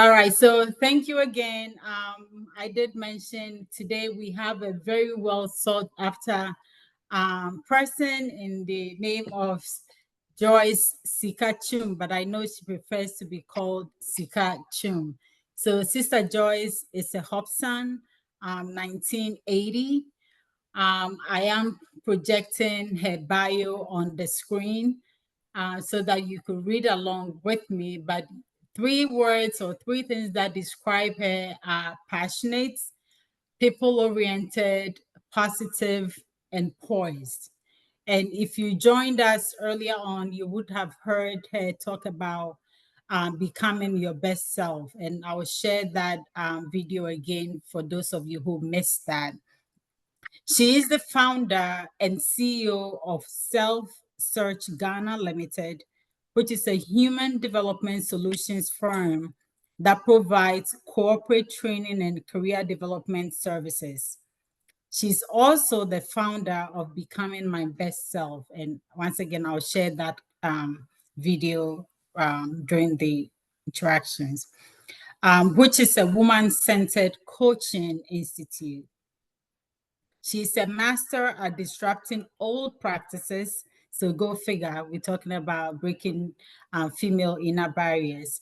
All right, so thank you again. I did mention today we have a very well sought after person in the name of Joyce Sika Twum, but I know she prefers to be called Sika Twum. So Sister Joyce is a HOPSA, 1980. I am projecting her bio on the screen so that you could read along with me. But three words or three things that describe her are passionate, people-oriented, positive, and poised. And if you joined us earlier on, you would have heard her talk about becoming your best self. And I will share that video again for those of you who missed that. She is the founder and CEO of Self Search Ghana Limited, which is a human development solutions firm that provides corporate training and career development services. She's also the founder of Becoming My Best Self. And once again, I'll share that video during the interactions, which is a woman-centered coaching institute. She's a master at disrupting old practices. So go figure, we're talking about breaking female inner barriers.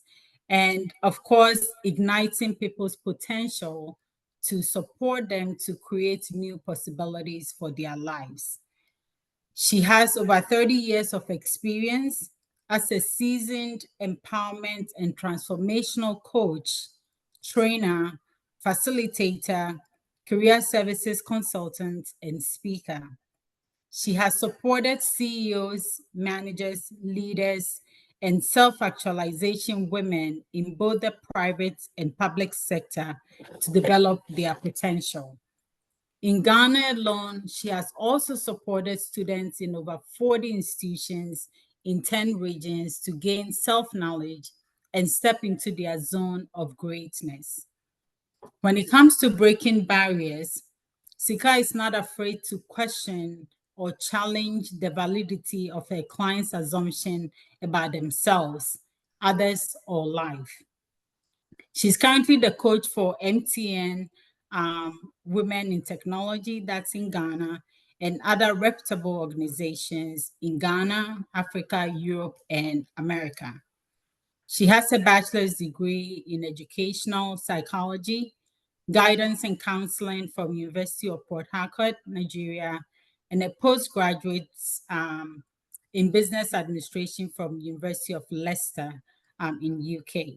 And of course, igniting people's potential to support them to create new possibilities for their lives. She has over 30 years of experience as a seasoned empowerment and transformational coach, trainer, facilitator, career services consultant, and speaker. She has supported CEOs, managers, leaders, and self-actualization women in both the private and public sector to develop their potential. In Ghana alone, she has also supported students in over 40 institutions in 10 regions to gain self-knowledge and step into their zone of greatness. When it comes to breaking barriers, Sika is not afraid to question or challenge the validity of her clients' assumption about themselves, others, or life. She's currently the coach for MTN Women in Technology, that's in Ghana, and other reputable organizations in Ghana, Africa, Europe, and America. She has a bachelor's degree in educational psychology, guidance and counseling from University of Port Harcourt, Nigeria, and a postgraduate in business administration from University of Leicester in UK.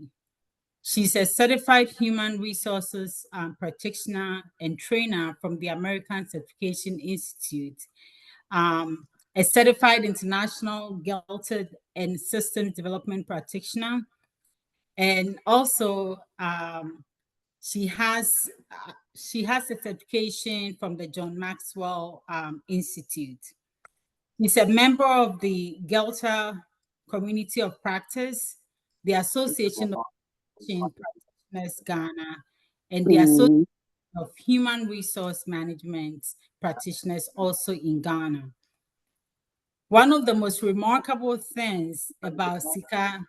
She's a certified human resources practitioner and trainer from the American Certification Institute, a certified international Gated and systems development practitioner, and also she has a certification from the John Maxwell Institute. She's a member of the Gelter Community of Practice, the Association of Practitioners Ghana, and the Association of Human Resource Management Practitioners also in Ghana. One of the most remarkable things about Sika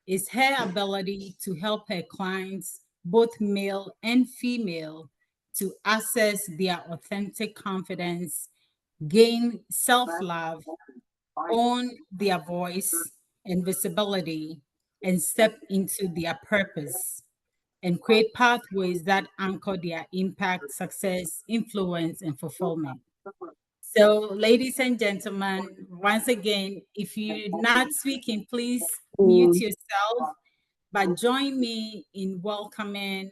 is her ability to help her clients, both male and female, to access their authentic confidence, gain self-love, own their voice and visibility, and step into their purpose and create pathways that anchor their impact, success, influence, and fulfillment. So, ladies and gentlemen, once again, if you're not speaking, please mute yourself, but join me in welcoming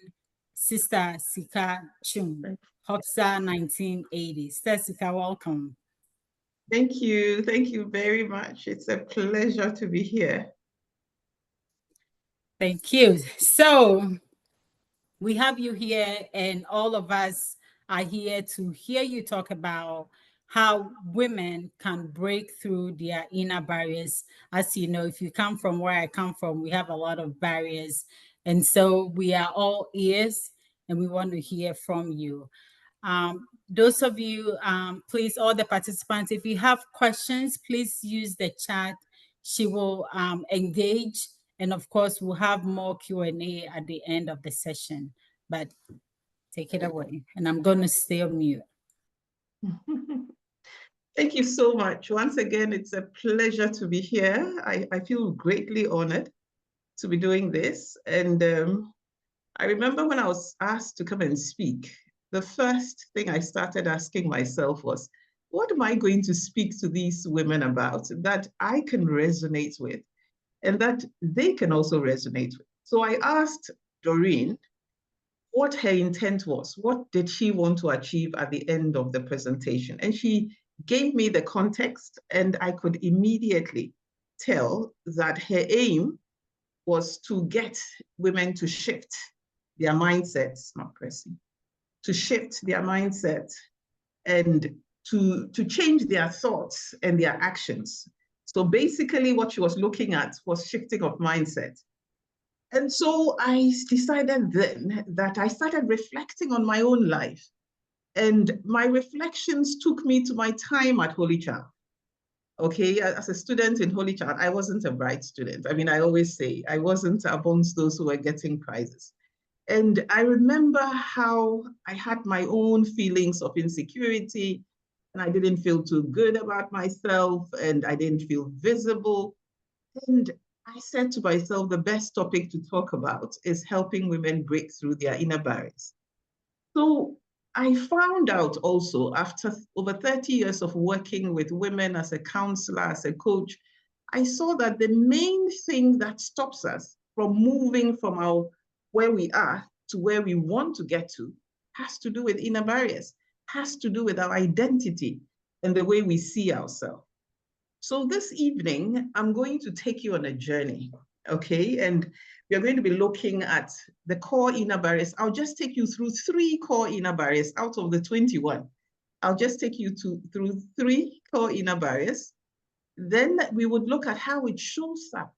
Sister Sika Twum, HOPSA 1980. Sister Sika, welcome. Thank you. Thank you very much. It's a pleasure to be here. Thank you. So, we have you here, and all of us are here to hear you talk about how women can break through their inner barriers. As you know, if you come from where I come from, we have a lot of barriers. And so we are all ears, and we want to hear from you. Those of you, please, all the participants, if you have questions, please use the chat. She will engage And of course, we'll have more Q&A at the end of the session, but take it away. And I'm going to stay on mute. Thank you so much. Once again, it's a pleasure to be here. I feel greatly honored to be doing this. And I remember when I was asked to come and speak, the first thing I started asking myself was, what am I going to speak to these women about that I can resonate with and that they can also resonate with? So I asked Doreen what her intent was. What did she want to achieve at the end of the presentation? And she gave me the context, and I could immediately tell that her aim was to get women to shift their mindsets, not pressing, to shift their mindset and to change their thoughts and their actions. So basically what she was looking at was shifting of mindset. And so I decided then that I started reflecting on my own life. And my reflections took me to my time at Holy Child. Okay, as a student in Holy Child, I wasn't a bright student. I mean, I always say I wasn't amongst those who were getting prizes. And I remember how I had my own feelings of insecurity, and I didn't feel too good about myself, and I didn't feel visible. And I said to myself, the best topic to talk about is helping women break through their inner barriers. So I found out also after over 30 years of working with women as a counselor, as a coach, I saw that the main thing that stops us from moving from where we are to where we want to get to has to do with inner barriers, has to do with our identity and the way we see ourselves. So this evening, I'm going to take you on a journey, okay? And we are going to be looking at the core inner barriers. I'll just take you through 3 core inner barriers out of the 21. I'll just take you through 3 core inner barriers. Then we would look at how it shows up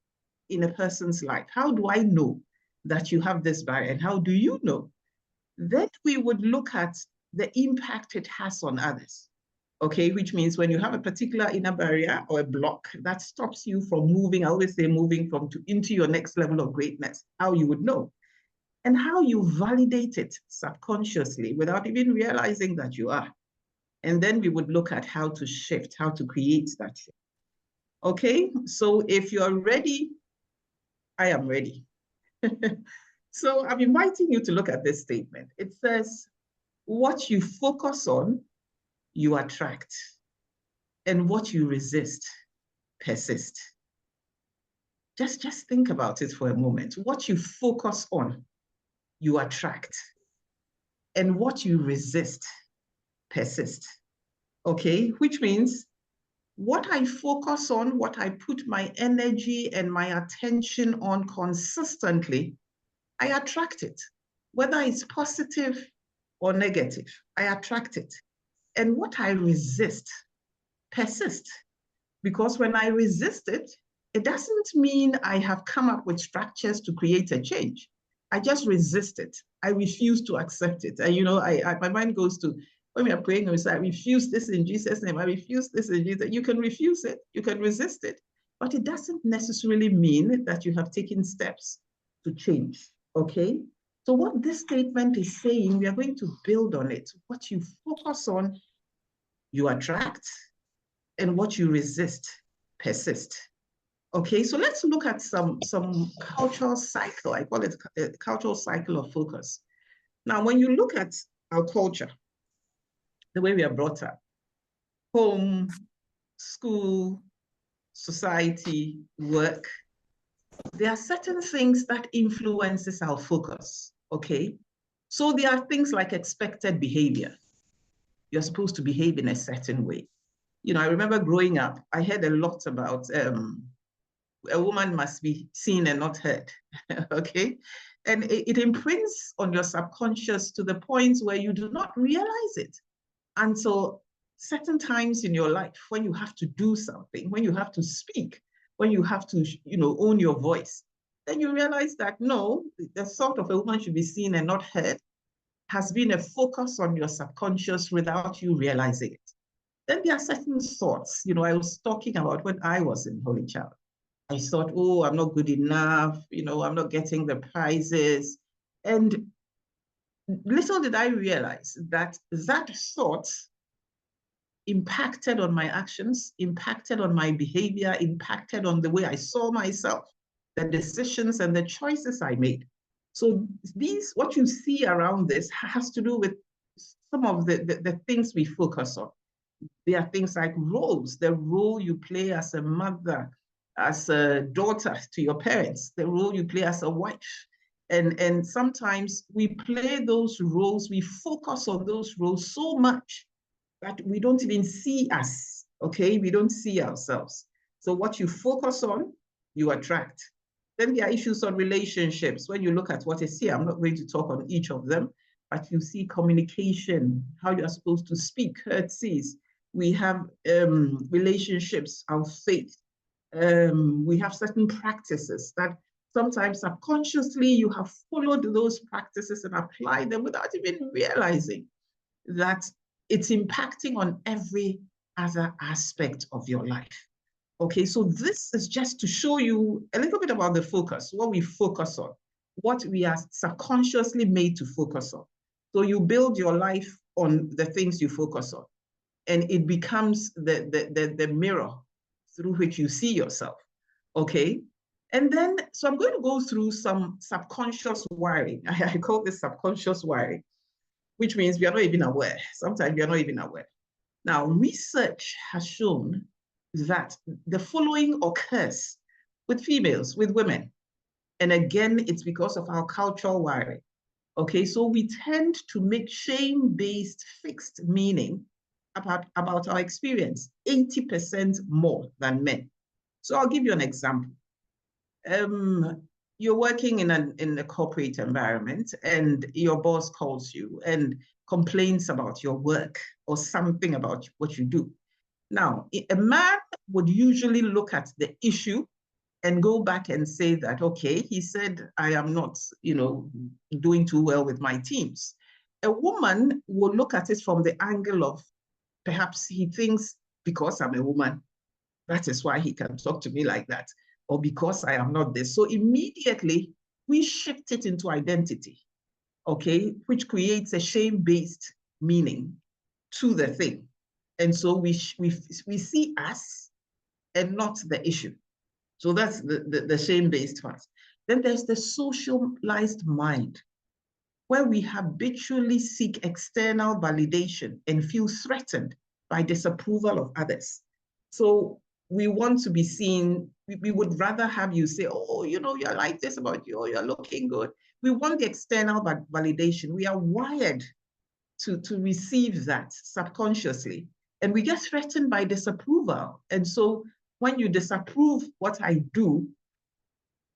in a person's life. How do I know that you have this barrier? And how do you know? Then we would look at the impact it has on others. Okay, which means when you have a particular inner barrier or a block that stops you from moving, I always say moving into your next level of greatness, how you would know, and how you validate it subconsciously without even realizing that you are. And then we would look at how to shift, how to create that shift. Okay, so if you're ready, I am ready. So I'm inviting you to look at this statement. It says, what you focus on, you attract, and what you resist, persist. Just think about it for a moment. What you focus on, you attract, and what you resist, persist. Okay, which means what I focus on, what I put my energy and my attention on consistently, I attract it. Whether it's positive or negative, I attract it. And what I resist, persist. Because when I resist it, it doesn't mean I have come up with structures to create a change. I just resist it. I refuse to accept it. And my mind goes to, when we are praying, we say, I refuse this in Jesus' name. I refuse this in Jesus. You can refuse it. You can resist it. But it doesn't necessarily mean that you have taken steps to change. Okay? So what this statement is saying, we are going to build on it. What you focus on, you attract, and what you resist, persist. Okay, so let's look at some cultural cycle. I call it a cultural cycle of focus. Now, when you look at our culture, the way we are brought up, home, school, society, work, there are certain things that influences our focus, okay? So there are things like expected behavior. You're supposed to behave in a certain way. I remember growing up, I heard a lot about a woman must be seen and not heard, okay? And it imprints on your subconscious to the point where you do not realize it. And so certain times in your life when you have to do something, when you have to speak, when you have to, own your voice, then you realize that no, the thought of a woman should be seen and not heard has been a focus on your subconscious without you realizing it. Then there are certain thoughts, I was talking about when I was in Holy Child. I thought, oh, I'm not good enough, I'm not getting the prizes. And little did I realize that that thought impacted on my actions, impacted on my behavior, impacted on the way I saw myself, the decisions and the choices I made. So what you see around this has to do with some of the things we focus on. There are things like roles, the role you play as a mother, as a daughter to your parents, the role you play as a wife. And sometimes we play those roles, we focus on those roles so much that we don't even see us, okay? We don't see ourselves. So what you focus on, you attract. Then there are issues on relationships. When you look at what is here, I'm not going to talk on each of them, but you see communication, how you are supposed to speak, courtesies. We have relationships, our faith. We have certain practices that sometimes subconsciously you have followed those practices and applied them without even realizing that it's impacting on every other aspect of your life. Okay, so this is just to show you a little bit about the focus, what we focus on, what we are subconsciously made to focus on. So you build your life on the things you focus on, and it becomes the mirror through which you see yourself. Okay, and then, so I'm going to go through some subconscious wiring. I call this subconscious wiring, which means we are not even aware. Sometimes we are not even aware. Now, research has shown that the following occurs with females, with women. And again, it's because of our cultural wiring. Okay, so we tend to make shame-based fixed meaning about our experience 80% more than men. So I'll give you an example. You're working in a corporate environment and your boss calls you and complains about your work or something about what you do. Now, a man would usually look at the issue and go back and say that, okay, he said, I am not, doing too well with my teams. A woman will look at it from the angle of perhaps he thinks because I'm a woman, that is why he can talk to me like that, or because I am not this. So immediately we shift it into identity, okay, which creates a shame-based meaning to the thing. And so we see us and not the issue. So that's the shame-based part. Then there's the socialized mind, where we habitually seek external validation and feel threatened by disapproval of others. So we want to be seen. We would rather have you say, oh, you're like this about you, or you're looking good. We want the external validation. We are wired to receive that subconsciously. And we get threatened by disapproval. And so when you disapprove what I do,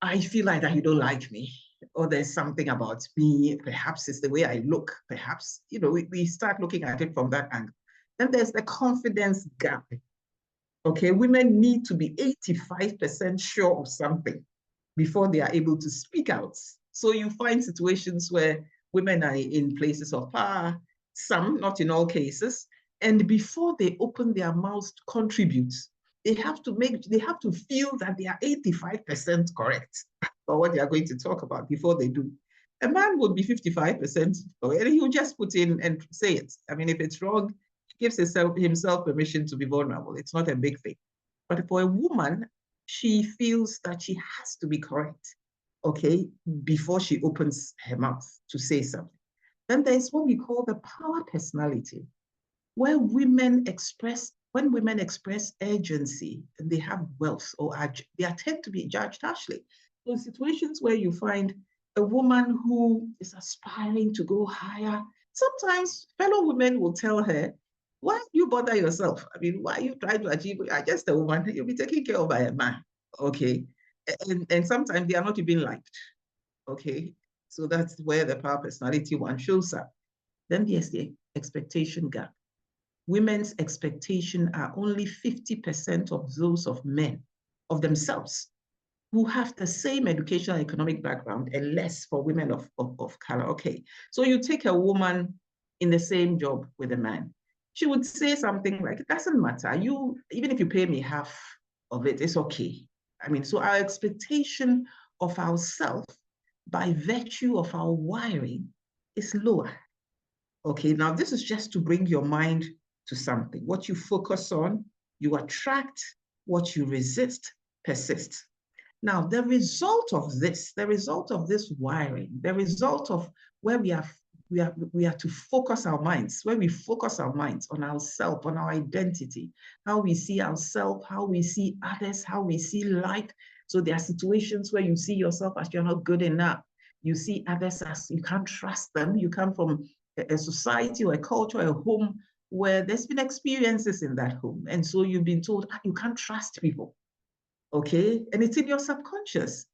I feel like that you don't like me, or there's something about me. Perhaps it's the way I look. Perhaps, we start looking at it from that angle. Then there's the confidence gap. Okay, women need to be 85% sure of something before they are able to speak out. So you find situations where women are in places of power, some, not in all cases, and before they open their mouths to contribute, they have to feel that they are 85% correct for what they are going to talk about before they do. A man would be 55%, and he will just put in and say it. I mean, if it's wrong, he gives himself permission to be vulnerable. It's not a big thing. But for a woman, she feels that she has to be correct, okay, before she opens her mouth to say something. Then there's what we call the power personality, where when women express urgency and they have wealth or they tend to be judged harshly. So situations where you find a woman who is aspiring to go higher, sometimes fellow women will tell her, why you bother yourself? I mean, why are you trying to achieve? You're just a woman. You'll be taken care of by a man. Okay. And sometimes they are not even liked. Okay. So that's where the power personality one shows up. Then there's the expectation gap. Women's expectations are only 50% of those of men, of themselves, who have the same educational economic background and less for women of color. Okay, so you take a woman in the same job with a man. She would say something like, it doesn't matter. Even if you pay me half of it, it's okay. So our expectation of ourselves by virtue of our wiring is lower. Okay, now this is just to bring your mind to something. What you focus on, you attract. What you resist persists. Now, the result of this wiring, the result of where we are to focus our minds, where we focus our minds on ourselves, on our identity, how we see ourselves, how we see others, how we see life. So there are situations where you see yourself as you're not good enough. You see others as you can't trust them. You come from a society or a culture, a home where there's been experiences in that home. And so you've been told, you can't trust people. Okay. And it's in your subconscious.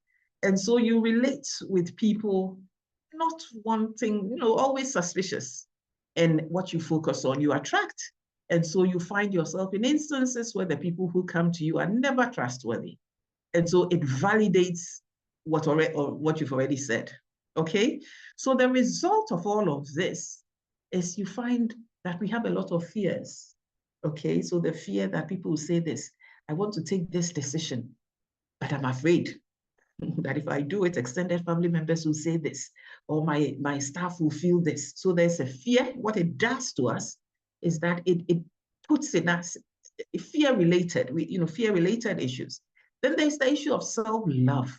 And so you relate with people not wanting, always suspicious. And what you focus on, you attract. And so you find yourself in instances where the people who come to you are never trustworthy. And so it validates what you've already said. Okay. So the result of all of this is you find that we have a lot of fears. Okay. So the fear that people will say this, I want to take this decision, but I'm afraid that if I do it, extended family members will say this, or my staff will feel this. So there's a fear. What it does to us is that it puts in us fear-related issues. Then there's the issue of self-love.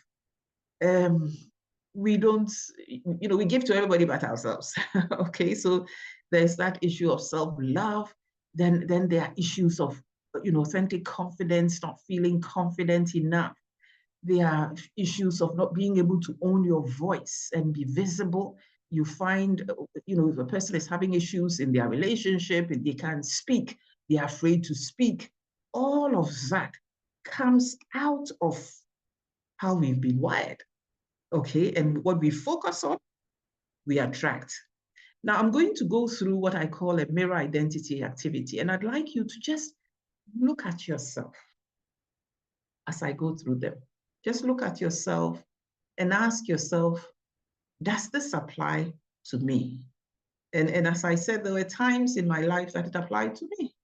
We don't, we give to everybody but ourselves. Okay, so there's that issue of self-love. Then there are issues of, authentic confidence, not feeling confident enough. There are issues of not being able to own your voice and be visible. You find, if a person is having issues in their relationship, and they can't speak, they're afraid to speak. All of that comes out of how we've been wired. Okay, and what we focus on, we attract. Now, I'm going to go through what I call a mirror identity activity, and I'd like you to just look at yourself as I go through them. Just look at yourself and ask yourself, does this apply to me? And as I said, there were times in my life that it applied to me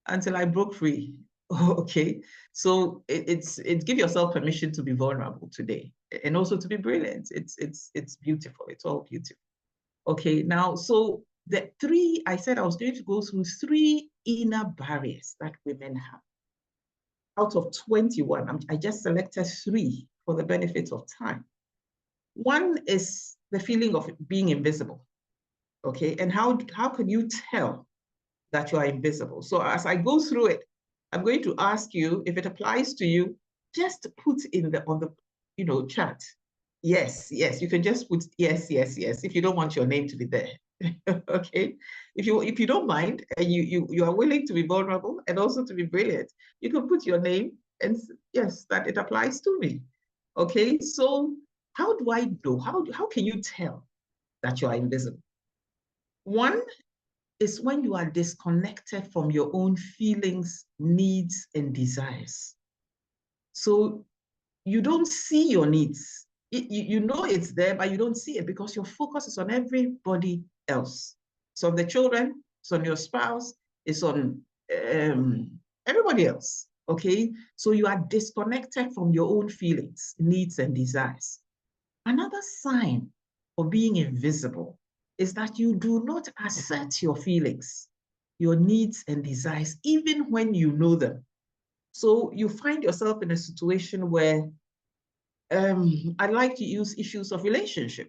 until I broke free. Okay, so it's give yourself permission to be vulnerable today and also to be brilliant. It's beautiful. It's all beautiful. Okay, now, so I said I was going to go through 3 inner barriers that women have. Out of 21, I just selected 3 for the benefit of time. One is the feeling of being invisible. Okay, and how can you tell that you are invisible? So as I go through it, I'm going to ask you if it applies to you. Just put on the chat. Yes, you can just put yes if you don't want your name to be there. Okay, if you don't mind and you are willing to be vulnerable and also to be brilliant, you can put your name and yes, that it applies to me. Okay, so how do I know? How can you tell that you are invisible? One is when you are disconnected from your own feelings, needs, and desires. So you don't see your needs. You know it's there, but you don't see it because your focus is on everybody else. It's on the children, it's on your spouse, it's on everybody else. Okay, so you are disconnected from your own feelings, needs, and desires. Another sign of being invisible is that you do not assert your feelings, your needs, and desires, even when you know them. So you find yourself in a situation where I like to use issues of relationship.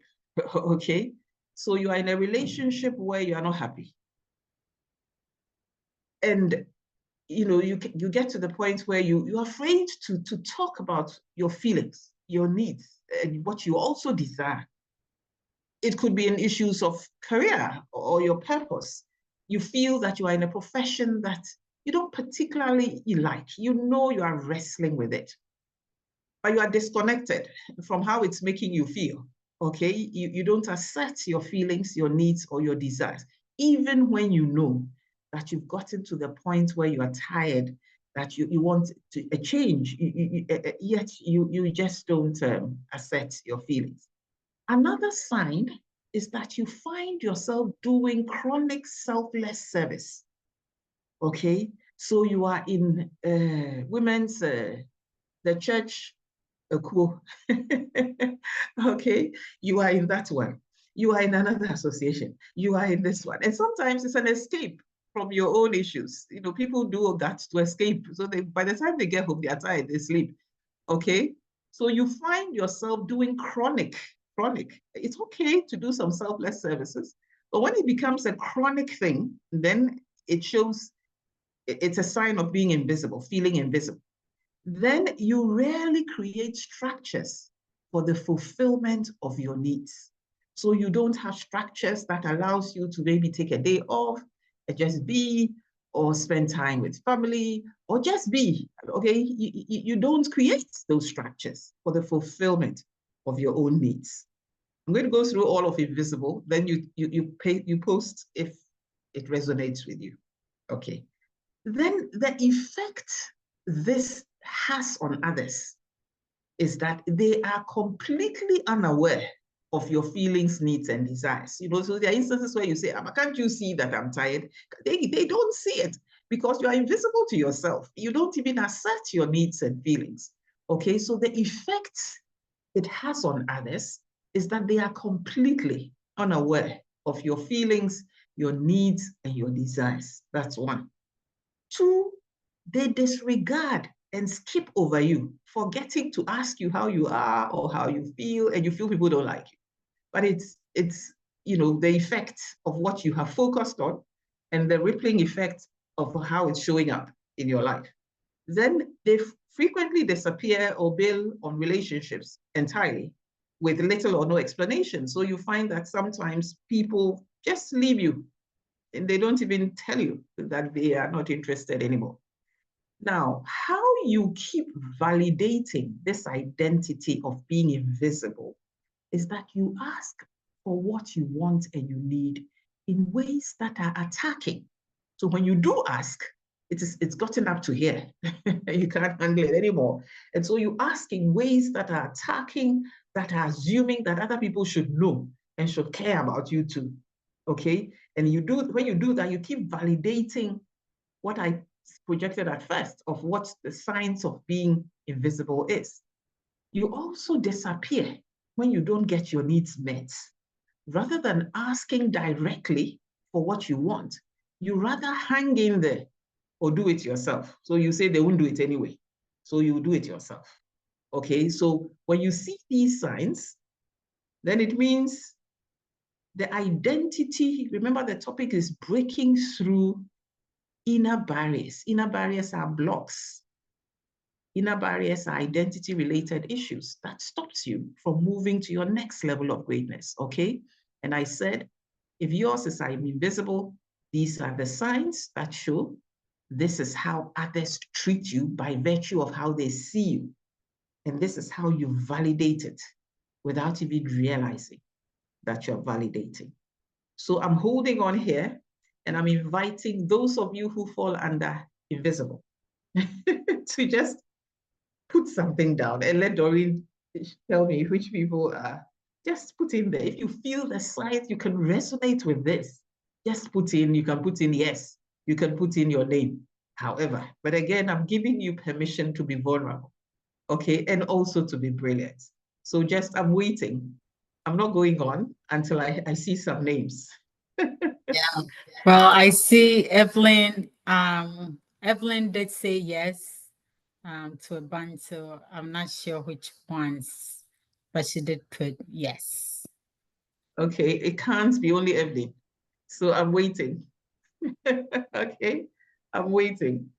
Okay, so you are in a relationship where you are not happy, and you get to the point where you're afraid to talk about your feelings, your needs, and what you also desire. It could be in issues of career or your purpose. You feel that you are in a profession that you don't particularly like. You are wrestling with it, but you are disconnected from how it's making you feel. Okay, you don't assert your feelings, your needs, or your desires, even when you know that you've gotten to the point where you are tired, that you want a change, yet you just don't assert your feelings. Another sign is that you find yourself doing chronic selfless service. Okay, so you are in the church a quo. Okay, you are in that one. You are in another association. You are in this one. And sometimes it's an escape from your own issues. You know, people do that to escape. So by the time they get home, they are tired, they sleep. Okay, so you find yourself doing chronic. It's okay to do some selfless services, but when it becomes a chronic thing, then it shows it's a sign of being invisible, feeling invisible. Then you rarely create structures for the fulfillment of your needs. So you don't have structures that allows you to maybe take a day off and just be, or spend time with family, or just be, okay? You don't create those structures for the fulfillment of your own needs. I'm going to go through all of Invisible, then you post if it resonates with you. Okay. Then the effect this has on others is that they are completely unaware of your feelings, needs, and desires. You know, so there are instances where you say, can't you see that I'm tired? They don't see it because you are invisible to yourself. You don't even assert your needs and feelings. Okay, so the effect it has on others is that they are completely unaware of your feelings, your needs, and your desires. That's one. Two, they disregard and skip over you, forgetting to ask you how you are or how you feel, and you feel people don't like you. But it's you know, the effect of what you have focused on and the rippling effect of how it's showing up in your life. Then they frequently disappear or bail on relationships entirely with little or no explanation. So you find that sometimes people just leave you and they don't even tell you that they are not interested anymore. Now, how you keep validating this identity of being invisible is that you ask for what you want and you need in ways that are attacking. So when you do ask, it's gotten up to here. You can't handle it anymore. And so you ask in ways that are attacking, that are assuming that other people should know and should care about you too. Okay? And when you do that, you keep validating what I projected at first of what the signs of being invisible is. You also disappear when you don't get your needs met. Rather than asking directly for what you want, you rather hang in there or do it yourself. So you say they won't do it anyway. So you do it yourself. Okay, so when you see these signs, then it means the identity, remember the topic is breaking through inner barriers. Inner barriers are blocks. Inner barriers are identity-related issues that stops you from moving to your next level of greatness, okay? And I said, if yours is I'm invisible, these are the signs that show this is how others treat you by virtue of how they see you. And this is how you validate it without even realizing that you're validating. So I'm holding on here and I'm inviting those of you who fall under invisible to just put something down and let Doreen tell me which people are. Just put in there. If you feel the signs, you can resonate with this. Just put in, you can put in yes, you can put in your name. However, but again, I'm giving you permission to be vulnerable, okay, and also to be brilliant. So just, I'm waiting. I'm not going on until I see some names. Yeah. Well, I see Evelyn. Evelyn did say yes to a bunch, so I'm not sure which ones, but she did put yes. Okay, it can't be only Evelyn. So I'm waiting. Okay, I'm waiting.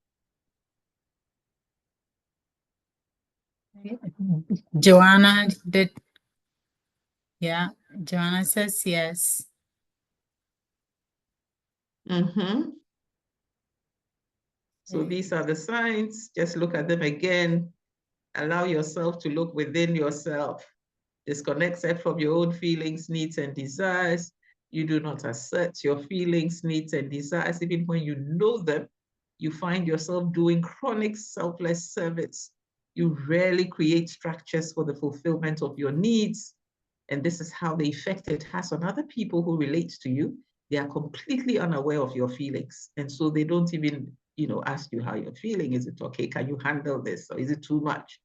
Joanna did, yeah. Joanna says yes. Mm-hmm. So Okay. these are the signs. Just look at them again. Allow yourself to look within yourself. Disconnect self from your own feelings, needs, and desires. You do not assert your feelings, needs, and desires. Even when you know them, you find yourself doing chronic selfless service. You rarely create structures for the fulfillment of your needs. And this is how the effect it has on other people who relate to you. They are completely unaware of your feelings. And so they don't even, ask you how you're feeling. Is it okay? Can you handle this? Or is it too much?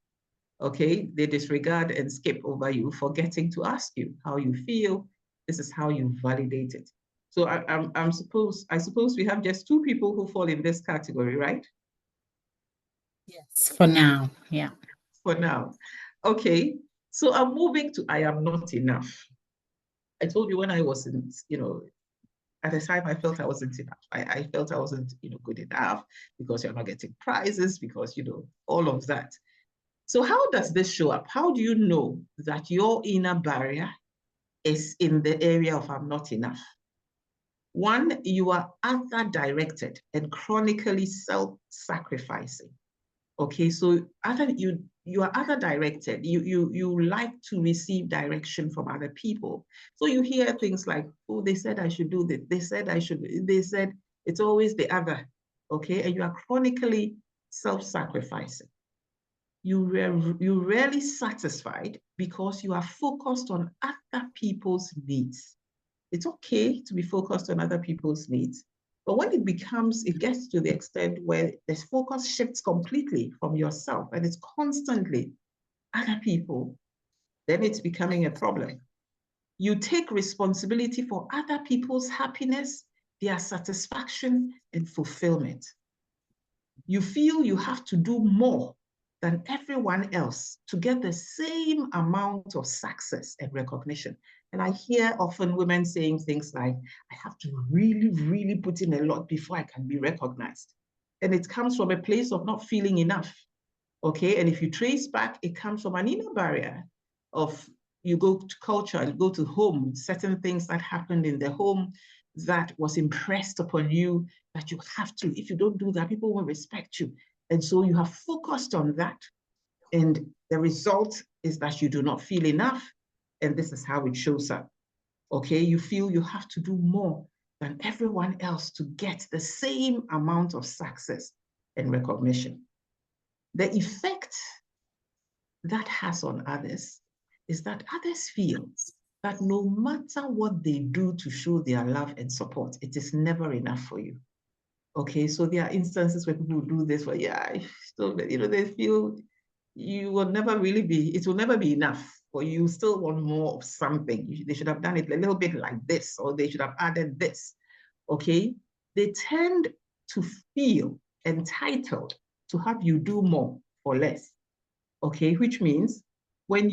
Okay, they disregard and skip over you, forgetting to ask you how you feel. This is how you validate it. So I suppose we have just two people who fall in this category, right? Yes, for now. Yeah. For now. Okay. So I'm moving to I am not enough. I told you when I was in, at the time I felt I wasn't enough. I felt I wasn't, good enough because you're not getting prizes, because, all of that. So how does this show up? How do you know that your inner barrier is in the area of I'm not enough? One, you are other directed and chronically self-sacrificing. Okay, so other you are other directed. You like to receive direction from other people. So you hear things like, oh, they said I should do this. They said I should. They said it's always the other. Okay, and you are chronically self-sacrificing. You rarely satisfied because you are focused on other people's needs. It's okay to be focused on other people's needs. But when it gets to the extent where the focus shifts completely from yourself and it's constantly other people, then it's becoming a problem. You take responsibility for other people's happiness, their satisfaction, and fulfillment. You feel you have to do more than everyone else to get the same amount of success and recognition. And I hear often women saying things like, I have to really, really put in a lot before I can be recognized. And it comes from a place of not feeling enough. Okay. And if you trace back, it comes from an inner barrier of you go to culture, you go to home, certain things that happened in the home that was impressed upon you that you have to. If you don't do that, people will respect you. And so you have focused on that. And the result is that you do not feel enough. And this is how it shows up. Okay, you feel you have to do more than everyone else to get the same amount of success and recognition. The effect that has on others is that others feel that no matter what they do to show their love and support, it is never enough for you. Okay, so there are instances where people do this for, yeah, so, they feel you will never really be, it will never be enough, or you still want more of something. They should have done it a little bit like this, or they should have added this. Okay, they tend to feel entitled to have you do more or less. Okay, which means when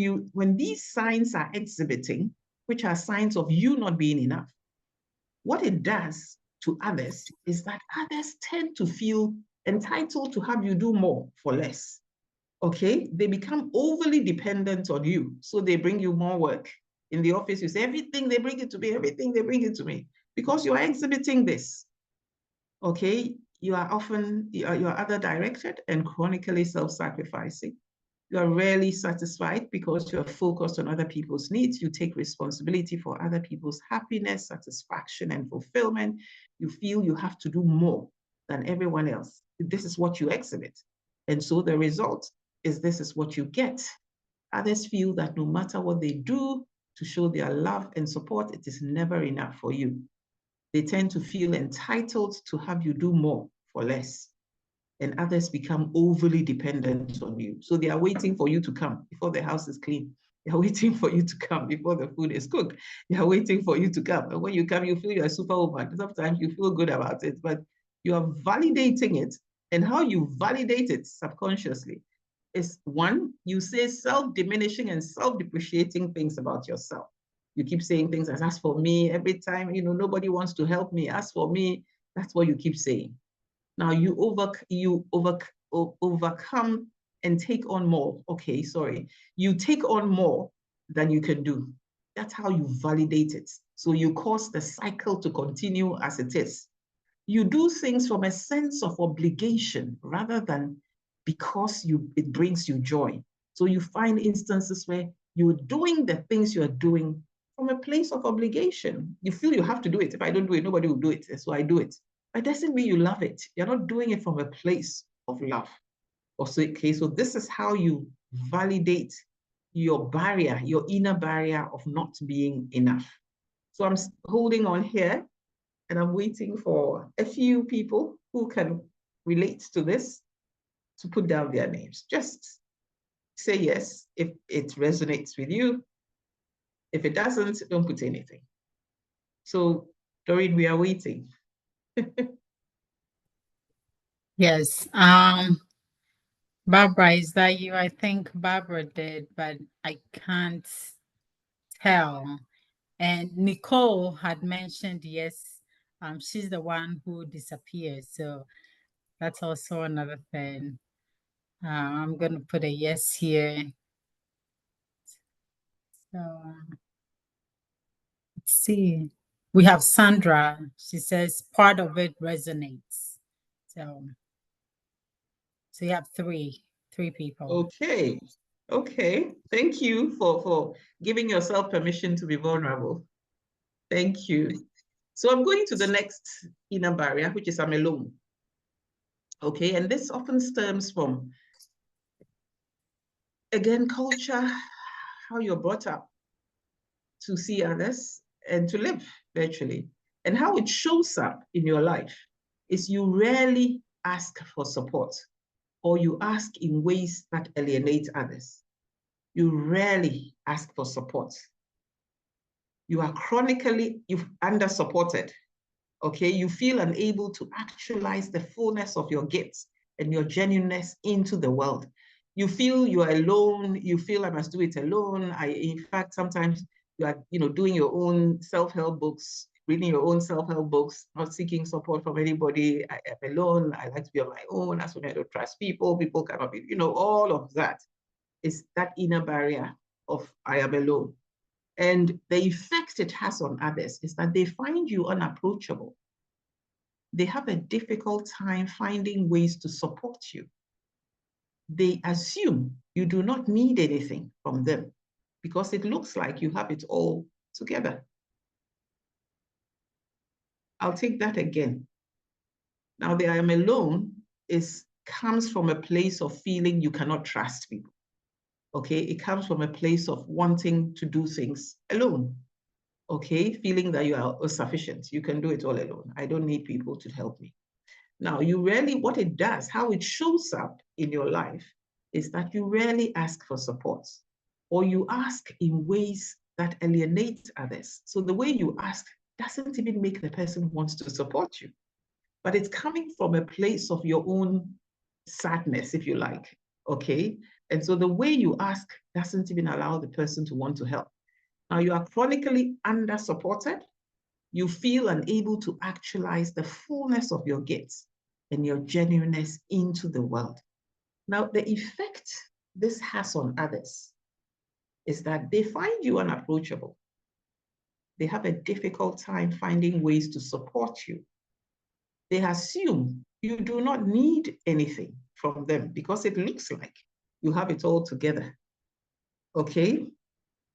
these signs are exhibiting, which are signs of you not being enough, what it does to others is that others tend to feel entitled to have you do more for less. Okay, they become overly dependent on you, so they bring you more work. In the office, you say everything they bring it to me, everything they bring it to me, because you are exhibiting this. Okay, you are other directed and chronically self-sacrificing. You are rarely satisfied because you are focused on other people's needs. You take responsibility for other people's happiness, satisfaction, and fulfillment. You feel you have to do more than everyone else. This is what you exhibit. And so the result is this is what you get. Others feel that no matter what they do to show their love and support, it is never enough for you. They tend to feel entitled to have you do more for less, and others become overly dependent on you. So they are waiting for you to come before the house is clean. They are waiting for you to come before the food is cooked. They are waiting for you to come. And when you come, you feel you're a superwoman. Sometimes you feel good about it, but you are validating it. And how you validate it subconsciously is one, you say self-diminishing and self-depreciating things about yourself. You keep saying things as for me, every time, nobody wants to help me. As for me, that's what you keep saying. Now overcome and take on more. Okay, sorry. You take on more than you can do. That's how you validate it. So you cause the cycle to continue as it is. You do things from a sense of obligation rather than because it brings you joy. So you find instances where you're doing the things you're doing from a place of obligation. You feel you have to do it. If I don't do it, nobody will do it. So I do it. It doesn't mean you love it. You're not doing it from a place of love. Okay, so this is how you validate your barrier, your inner barrier of not being enough. So I'm holding on here and I'm waiting for a few people who can relate to this to put down their names. Just Say yes if it resonates with you. If it doesn't, don't put anything. So, Doreen, we are waiting. Yes. Barbara, is that you? I think Barbara did, but I can't tell. And Nicole had mentioned yes. She's the one who disappeared. So that's also another thing. I'm gonna put a yes here. So let's see. We have Sandra. She says part of it resonates. So you have three people. Okay. Okay. Thank you for giving yourself permission to be vulnerable. Thank you. So I'm going to the next inner barrier, which is I'm alone. Okay. And this often stems from, again, culture, how you're brought up to see others and to live virtually. And how it shows up in your life is you rarely ask for support, or you ask in ways that alienate others. You rarely ask for support. You are chronically under supported. Okay, you feel unable to actualize the fullness of your gifts and your genuineness into the world. You feel you are alone. You feel I must do it alone. In fact, sometimes you are, doing your own self-help books, reading your own self-help books, not seeking support from anybody. I am alone. I like to be on my own. That's when I don't trust people. People cannot be, all of that is that inner barrier of I am alone. And the effect it has on others is that they find you unapproachable. They have a difficult time finding ways to support you. They assume you do not need anything from them because it looks like you have it all together. I'll take that again. Now, the I am alone comes from a place of feeling you cannot trust people. Okay, it comes from a place of wanting to do things alone. Okay, feeling that you are sufficient. You can do it all alone. I don't need people to help me. Now, what it does, how it shows up in your life is that you rarely ask for support, or you ask in ways that alienate others. So the way you ask doesn't even make the person who wants to support you, but it's coming from a place of your own sadness, if you like, okay? And so the way you ask doesn't even allow the person to want to help. Now you are chronically under-supported. You feel unable to actualize the fullness of your gifts and your genuineness into the world. Now, the effect this has on others is that they find you unapproachable. They have a difficult time finding ways to support you. They assume you do not need anything from them because it looks like you have it all together. Okay?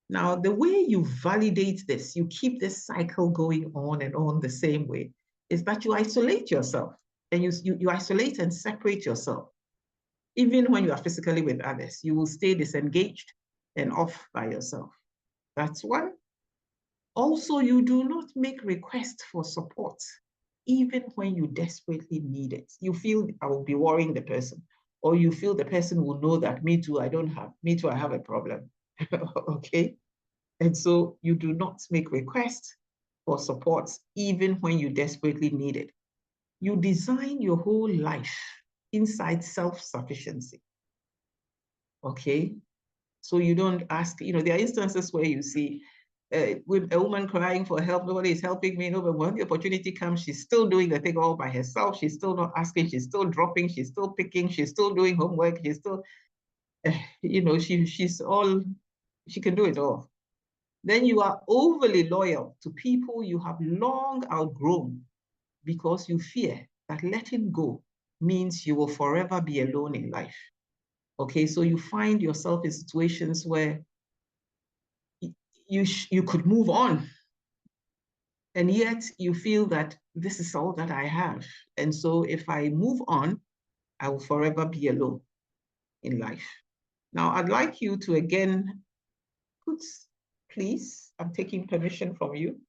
Now, the way you validate this, you keep this cycle going on and on the same way, is that you isolate yourself and you isolate and separate yourself. Even when you are physically with others, you will stay disengaged and off by yourself. That's one. Also, you do not make requests for support, even when you desperately need it. You feel I will be worrying the person, or you feel the person will know that me too, I have a problem. Okay? And so you do not make requests for support, even when you desperately need it. You design your whole life inside self-sufficiency. Okay? So you don't ask, there are instances where you see with a woman crying for help, nobody is helping me, but when the opportunity comes, she's still doing the thing all by herself. She's still not asking, she's still dropping, she's still picking, she's still doing homework, she's still, she can do it all. Then you are overly loyal to people you have long outgrown because you fear that letting go means you will forever be alone in life. Okay, so you find yourself in situations where you could move on, and yet you feel that this is all that I have. And so if I move on, I will forever be alone in life. Now, I'd like you to again please, I'm taking permission from you.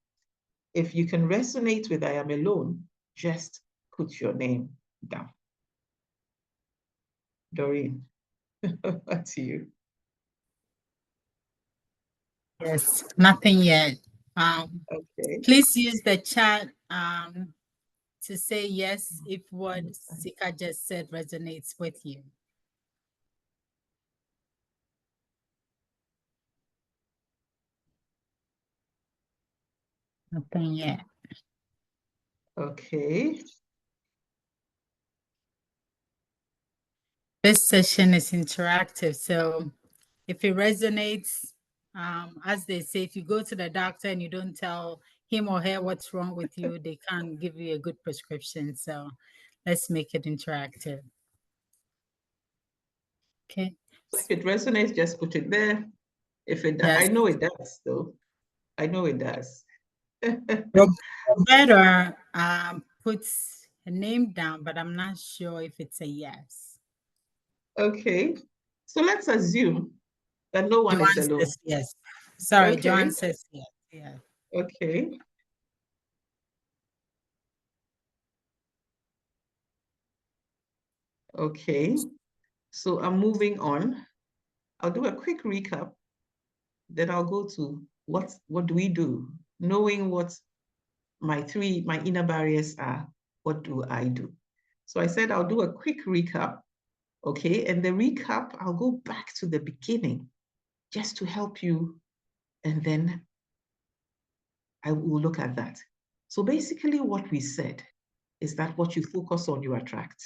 If you can resonate with I am alone, just put your name down. Doreen, back to you. Yes, nothing yet. Okay. Please use the chat to say yes if what Sika just said resonates with you. Nothing yet. Okay. This session is interactive, so if it resonates, as they say, if you go to the doctor and you don't tell him or her what's wrong with you, they can't give you a good prescription. So let's make it interactive. Okay. So if it resonates, just put it there. If it, I Yes. know it does, though. I know it does. Roberta puts a name down, but I'm not sure if it's a yes. Okay. So let's assume that no one is Joanne alone. says yes. Sorry, Okay. Joanne says yes. Yeah. Okay. Okay. So I'm moving on. I'll do a quick recap. Then I'll go to what do we do? Knowing what my inner barriers are, what do I do? So I said I'll do a quick recap. Okay. And the recap, I'll go back to the beginning just to help you. And then I will look at that. So basically, what we said is that what you focus on, you attract.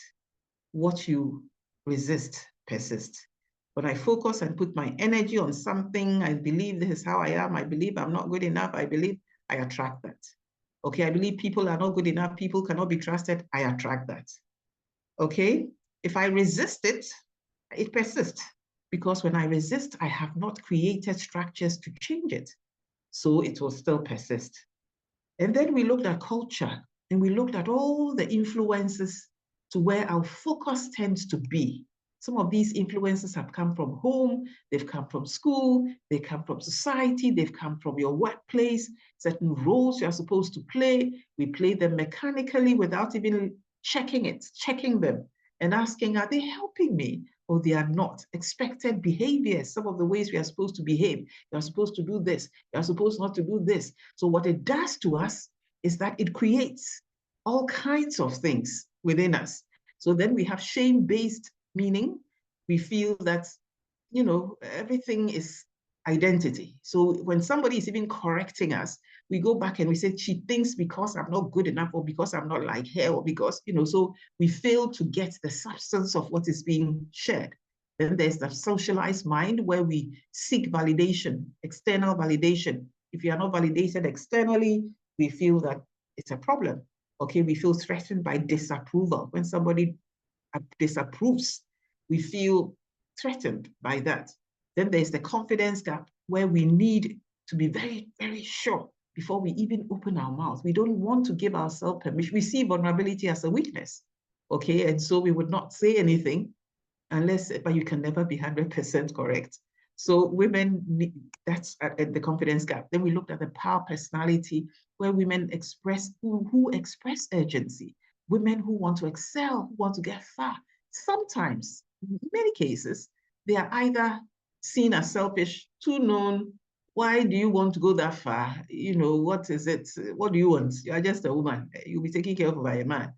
What you resist, persist. When I focus and put my energy on something, I believe this is how I am. I believe I'm not good enough. I believe I attract that. Okay, I believe people are not good enough. People cannot be trusted. I attract that. Okay, if I resist it, it persists. Because when I resist, I have not created structures to change it. So it will still persist. And then we looked at culture and we looked at all the influences to where our focus tends to be. Some of these influences have come from home, they've come from school, they come from society, they've come from your workplace, certain roles you're supposed to play. We play them mechanically without even checking them and asking, are they helping me? Or they are not. Expected behaviors, some of the ways we are supposed to behave. You're supposed to do this, you're supposed not to do this. So what it does to us is that it creates all kinds of things within us. So then we have shame-based meaning. We feel that, everything is identity. So when somebody is even correcting us, we go back and we say, she thinks because I'm not good enough or because I'm not like her or because, so we fail to get the substance of what is being shared. Then there's the socialized mind where we seek validation, external validation. If you are not validated externally, we feel that it's a problem. Okay, we feel threatened by disapproval. When somebody disapproves, we feel threatened by that. Then there's the confidence gap where we need to be very, very sure before we even open our mouth. We don't want to give ourselves permission. We see vulnerability as a weakness. Okay, and so we would not say anything but you can never be 100% correct. So women, that's at the confidence gap. Then we looked at the power personality, where women express, who express urgency, women who want to excel, who want to get far. Sometimes, in many cases, they are either seen as selfish, too known. Why do you want to go that far? What is it? What do you want? You are just a woman. You'll be taken care of by a man.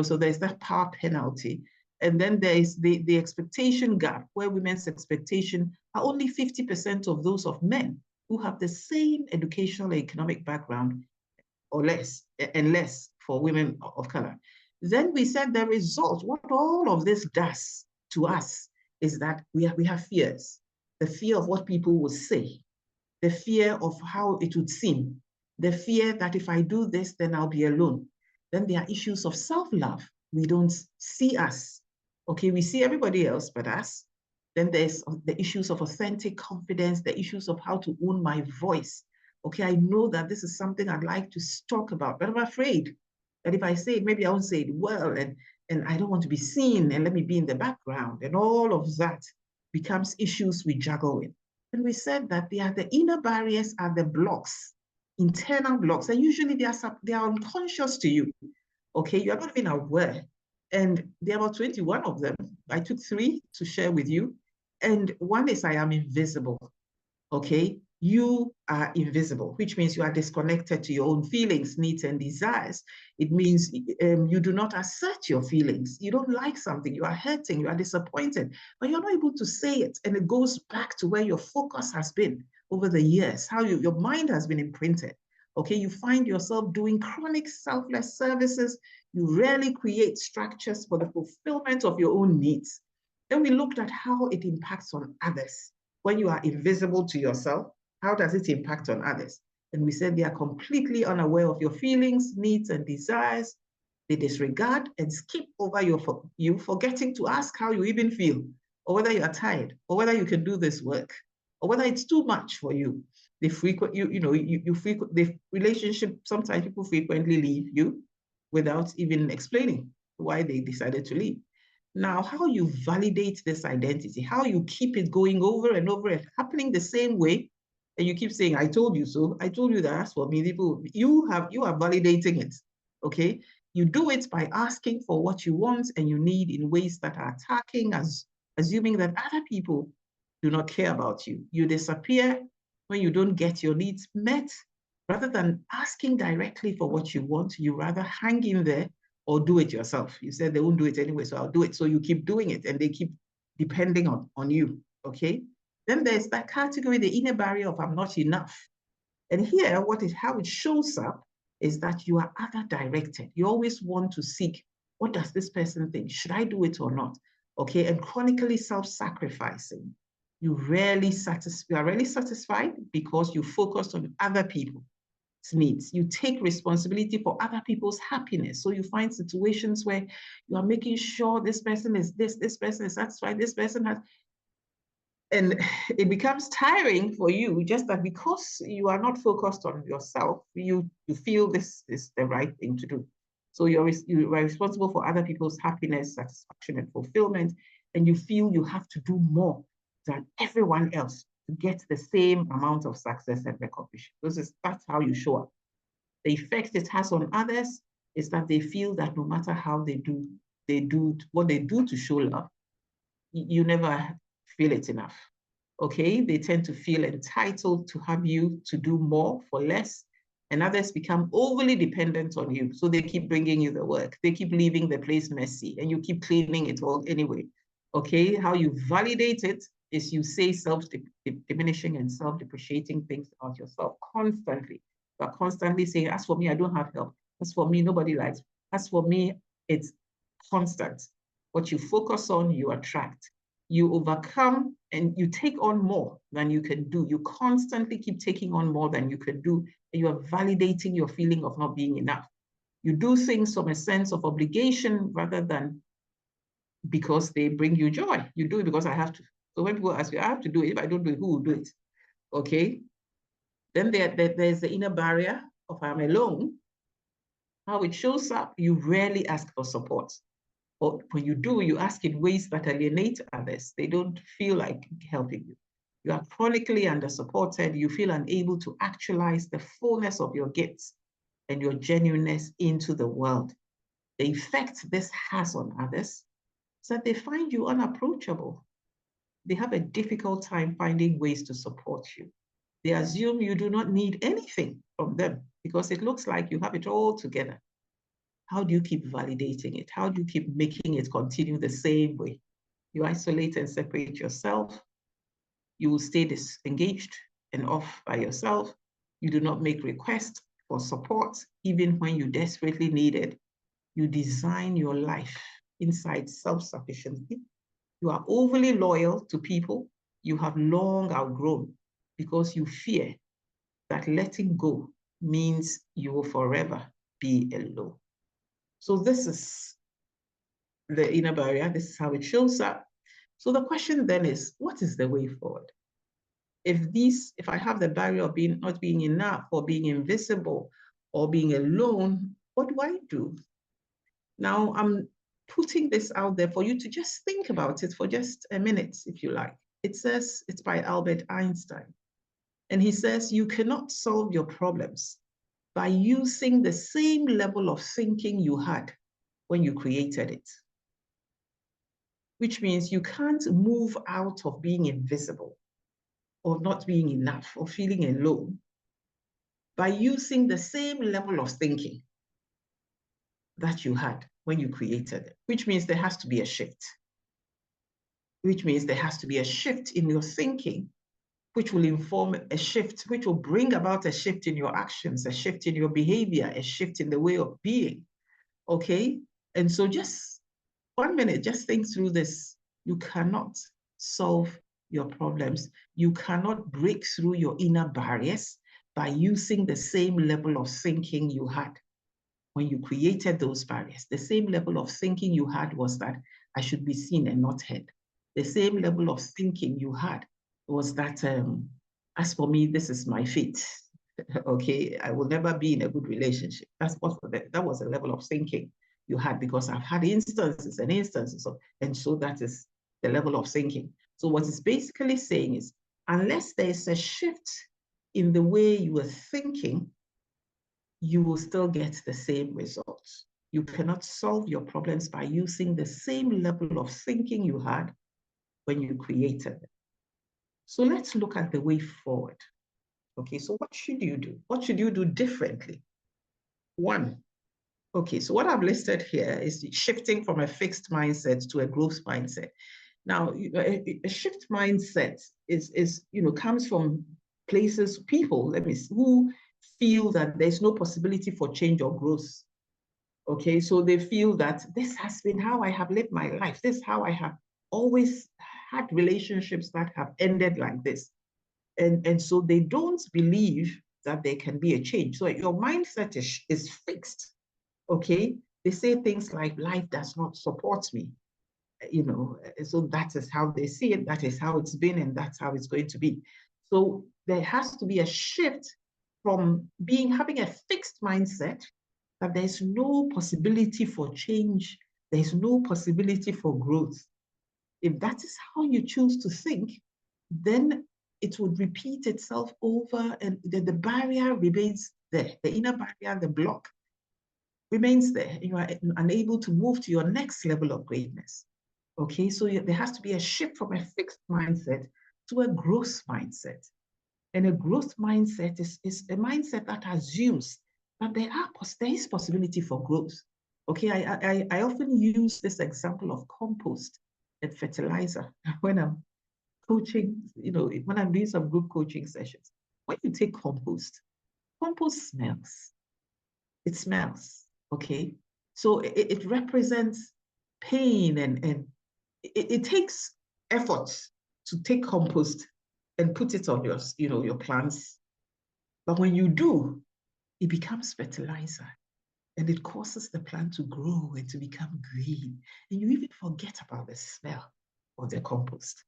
So there's that power penalty. And then there is the expectation gap, where women's expectation are only 50% of those of men who have the same educational and economic background or less, and less for women of color. Then we said the result, what all of this does to us is that we have fears. The fear of what people will say, the fear of how it would seem, the fear that if I do this, then I'll be alone. Then there are issues of self-love. We don't see us. Okay, we see everybody else but us. Then there's the issues of authentic confidence, the issues of how to own my voice. Okay, I know that this is something I'd like to talk about, but I'm afraid that if I say it, maybe I won't say it well, and I don't want to be seen, and let me be in the background, and all of that becomes issues we juggle with. And we said that the inner barriers are the blocks, internal blocks, and usually they are unconscious to you. Okay, you are not even aware. And there are about 21 of them. I took 3 to share with you. And one is I am invisible. Okay, you are invisible, which means you are disconnected to your own feelings, needs, and desires. It means you do not assert your feelings. You don't like something, you are hurting, you are disappointed, but you're not able to say it. And it goes back to where your focus has been over the years, how your mind has been imprinted. Okay, you find yourself doing chronic selfless services. You rarely create structures for the fulfillment of your own needs. Then we looked at how it impacts on others. When you are invisible to yourself, how does it impact on others? And we said they are completely unaware of your feelings, needs, and desires. They disregard and skip over you, forgetting to ask how you even feel, or whether you are tired, or whether you can do this work, or whether it's too much for you. They frequent the relationship. Sometimes people frequently leave you without even explaining why they decided to leave. Now, how you validate this identity, how you keep it going over and over and happening the same way, and you keep saying, "I told you so. I told you that as for me." People, you are validating it. Okay, you do it by asking for what you want and you need in ways that are attacking, assuming that other people do not care about you. You disappear when you don't get your needs met. Rather than asking directly for what you want, you rather hang in there or do it yourself. You said they won't do it anyway, so I'll do it. So you keep doing it and they keep depending on you. Okay. Then there's that category, the inner barrier of I'm not enough. And here, how it shows up is that you are other directed. You always want to seek, what does this person think? Should I do it or not? Okay. And chronically self-sacrificing. You are rarely satisfied because you focused on other people needs. You take responsibility for other people's happiness. So you find situations where you are making sure this person is this person is satisfied, this person has, and it becomes tiring for you, just that because you are not focused on yourself, you feel this is the right thing to do. So you are responsible for other people's happiness, satisfaction, and fulfillment, and you feel you have to do more than everyone else to get the same amount of success and recognition. That's how you show up. The effect it has on others is that they feel that no matter how they do what they do to show love, you never feel it enough. Okay, they tend to feel entitled to have you to do more for less, and others become overly dependent on you. So they keep bringing you the work, they keep leaving the place messy, and you keep cleaning it all anyway. Okay, how you validate it is you say self-diminishing and self-depreciating things about yourself constantly. But constantly saying, as for me, I don't have help. As for me, nobody likes me. As for me, it's constant. What you focus on, you attract. You overcome and you take on more than you can do. You constantly keep taking on more than you can do. And you are validating your feeling of not being enough. You do things from a sense of obligation rather than because they bring you joy. You do it because I have to. So when people ask you, I have to do it. If I don't do it, who will do it? Okay. Then there's the inner barrier of I'm alone. How it shows up, you rarely ask for support. Or when you do, you ask in ways that alienate others. They don't feel like helping you. You are chronically under-supported. You feel unable to actualize the fullness of your gifts and your genuineness into the world. The effect this has on others is that they find you unapproachable. They have a difficult time finding ways to support you. They assume you do not need anything from them because it looks like you have it all together. How do you keep validating it? How do you keep making it continue the same way? You isolate and separate yourself. You will stay disengaged and off by yourself. You do not make requests for support, even when you desperately need it. You design your life inside self-sufficiency. You are overly loyal to people you have long outgrown because you fear that letting go means you will forever be alone. So this is the inner barrier. This is how it shows up. So the question then is, what is the way forward? If I have the barrier of not being enough or being invisible or being alone, what do I do? Now I'm putting this out there for you to just think about it for just a minute, if you like. It says, it's by Albert Einstein. And he says, you cannot solve your problems by using the same level of thinking you had when you created it. Which means you can't move out of being invisible or not being enough or feeling alone by using the same level of thinking that you had when you created it, which means there has to be a shift, which means there has to be a shift in your thinking, which will inform a shift, which will bring about a shift in your actions, a shift in your behavior, a shift in the way of being. Okay? And so just 1 minute, just think through this. You cannot solve your problems. You cannot break through your inner barriers by using the same level of thinking you had when you created those barriers. The same level of thinking you had was that I should be seen and not heard. The same level of thinking you had was that, as for me, this is my fate. Okay, I will never be in a good relationship. That was a level of thinking you had, because I've had instances and instances of, and so that is the level of thinking. So what it's basically saying is, unless there is a shift in the way you are thinking, you will still get the same results. You cannot solve your problems by using the same level of thinking you had when you created it. So let's look at the way forward. Okay, so what should you do? What should you do differently? One, okay, so what I've listed here is shifting from a fixed mindset to a growth mindset. Now, a shift mindset is comes from places, people, let me see, who feel that there's no possibility for change or growth. Okay, so they feel that this has been how I have lived my life. This is how I have always had relationships that have ended like this. And so they don't believe that there can be a change. So your mindset is fixed. Okay, they say things like life does not support me. So that is how they see it, that is how it's been, and that's how it's going to be. So there has to be a shift from having a fixed mindset that there's no possibility for change, there's no possibility for growth. If that is how you choose to think, then it would repeat itself over, and the barrier remains there. The inner barrier, the block, remains there. You are unable to move to your next level of greatness. Okay, so there has to be a shift from a fixed mindset to a growth mindset. And a growth mindset is a mindset that assumes that there is possibility for growth. Okay, I often use this example of compost and fertilizer when I'm coaching, when I'm doing some group coaching sessions. When you take compost smells. It smells, okay? So it represents pain, and it takes effort to take compost and put it on your plants. But when you do, it becomes fertilizer, and it causes the plant to grow and to become green. And you even forget about the smell of the compost.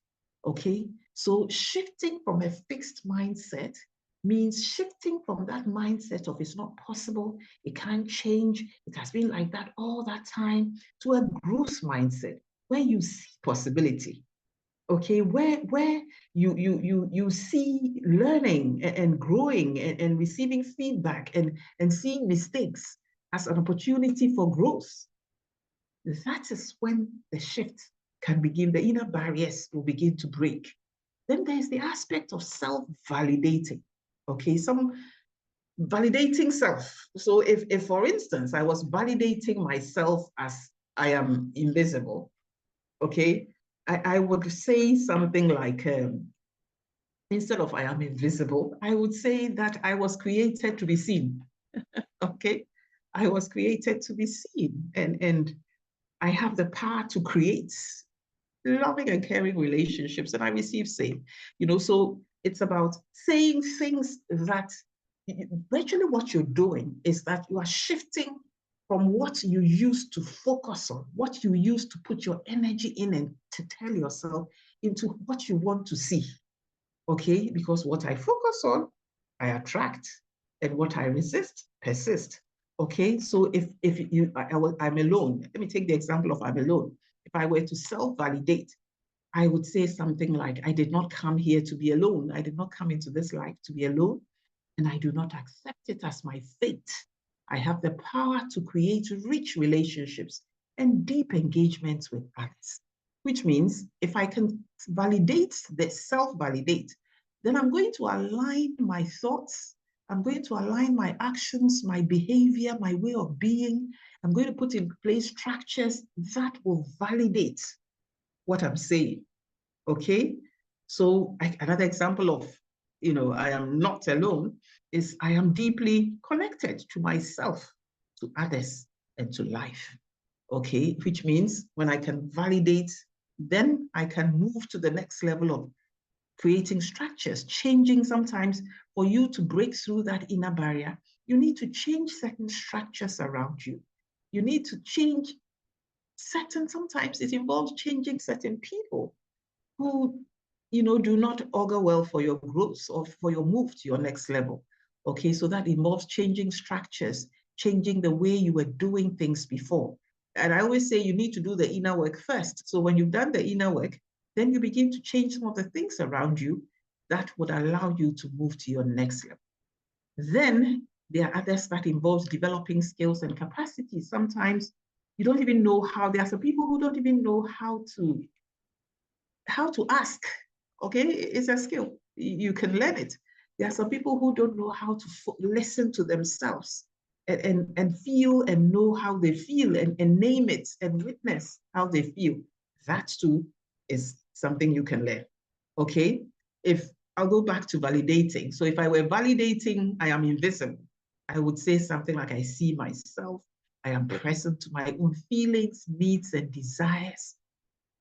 Okay? So shifting from a fixed mindset means shifting from that mindset of it's not possible, it can't change, it has been like that all that time, to a growth mindset where you see possibility. Okay, where you see learning and growing and receiving feedback and seeing mistakes as an opportunity for growth. That is when the shift can begin. The inner barriers will begin to break. Then there's the aspect of self-validating. Okay, some validating self. So if for instance, I was validating myself as I am invisible, okay, I would say something like, instead of I am invisible, I would say that I was created to be seen. Okay, I was created to be seen, and I have the power to create loving and caring relationships, and I receive same. So it's about saying things that virtually what you're doing is that you are shifting from what you used to focus on, what you used to put your energy in and to tell yourself, into what you want to see. Okay, because what I focus on, I attract, and what I resist, persist. Okay, so if I'm alone, let me take the example of I'm alone. If I were to self-validate, I would say something like, I did not come here to be alone. I did not come into this life to be alone, and I do not accept it as my fate. I have the power to create rich relationships and deep engagements with others, which means if I can self-validate, then I'm going to align my thoughts. I'm going to align my actions, my behavior, my way of being. I'm going to put in place structures that will validate what I'm saying. Okay? So another example of, I am not alone is I am deeply connected to myself, to others, and to life. Okay? Which means when I can validate, then I can move to the next level of creating structures, changing. Sometimes for you to break through that inner barrier, you need to change certain structures around you. You need to change sometimes it involves changing certain people who, do not augur well for your growth or for your move to your next level. Okay, so that involves changing structures, changing the way you were doing things before. And I always say you need to do the inner work first. So when you've done the inner work, then you begin to change some of the things around you that would allow you to move to your next level. Then there are others that involves developing skills and capacities. Sometimes you don't even know how. There are some people who don't even know how to ask. Okay, it's a skill. You can learn it. There are some people who don't know how to listen to themselves and feel and know how they feel and name it and witness how they feel. That too is something you can learn. Okay, if I'll go back to validating. So if I were validating, I am invisible, I would say something like, I see myself. I am present to my own feelings, needs, and desires.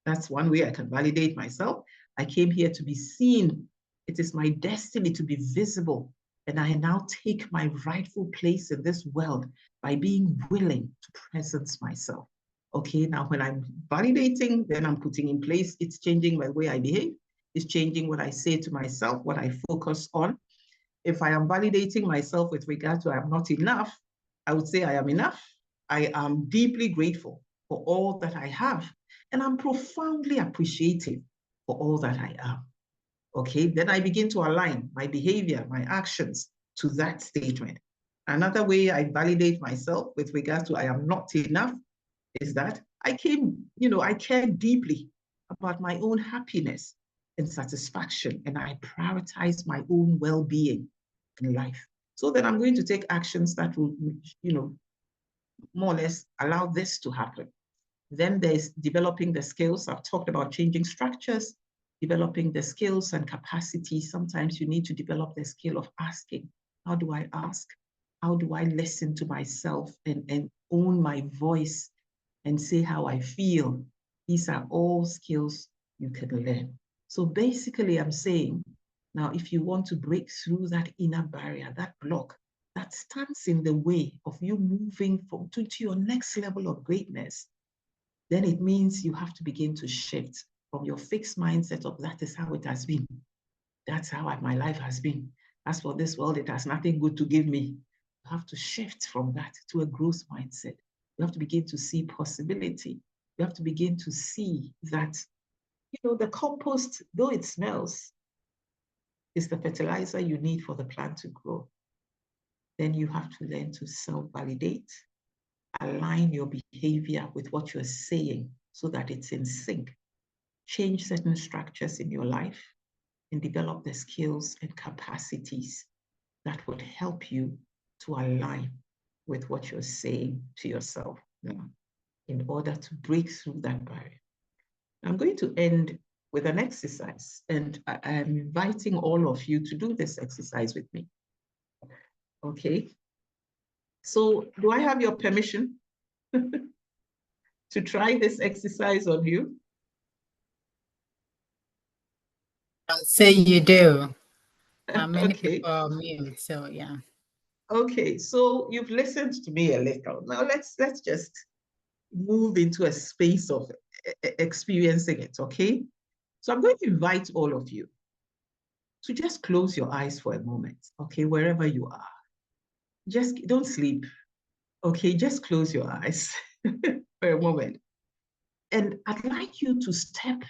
That's one way I can validate myself. I came here to be seen. It is my destiny to be visible. And I now take my rightful place in this world by being willing to presence myself. Okay, now when I'm validating, then I'm putting in place, it's changing my way I behave. It's changing what I say to myself, what I focus on. If I am validating myself with regard to I am not enough, I would say I am enough. I am deeply grateful for all that I have. And I'm profoundly appreciative for all that I am. Okay, then I begin to align my behavior, my actions to that statement. Another way I validate myself with regard to I am not enough is that I care deeply about my own happiness and satisfaction, and I prioritize my own well-being in life. So then I'm going to take actions that will, more or less allow this to happen. Then there's developing the skills. I've talked about changing structures, developing the skills and capacity. Sometimes you need to develop the skill of asking. How do I ask? How do I listen to myself and own my voice and say how I feel? These are all skills you can learn. So basically, I'm saying, now, if you want to break through that inner barrier, that block that stands in the way of you moving to your next level of greatness, then it means you have to begin to shift from your fixed mindset of that is how it has been. That's how my life has been. As for this world, it has nothing good to give me. You have to shift from that to a growth mindset. You have to begin to see possibility. You have to begin to see that, the compost, though it smells, is the fertilizer you need for the plant to grow. Then you have to learn to self-validate, align your behavior with what you're saying so that it's in sync. Change certain structures in your life and develop the skills and capacities that would help you to align with what you're saying to yourself now in order to break through that barrier. I'm going to end with an exercise, and I'm inviting all of you to do this exercise with me. Okay? So do I have your permission to try this exercise on you? I'll say you do. Many Okay. people are mute, so yeah. Okay, so you've listened to me a little. Now let's just move into a space of experiencing it, okay? So I'm going to invite all of you to just close your eyes for a moment, okay, wherever you are. Just don't sleep, okay? Just close your eyes for a moment. And I'd like you to step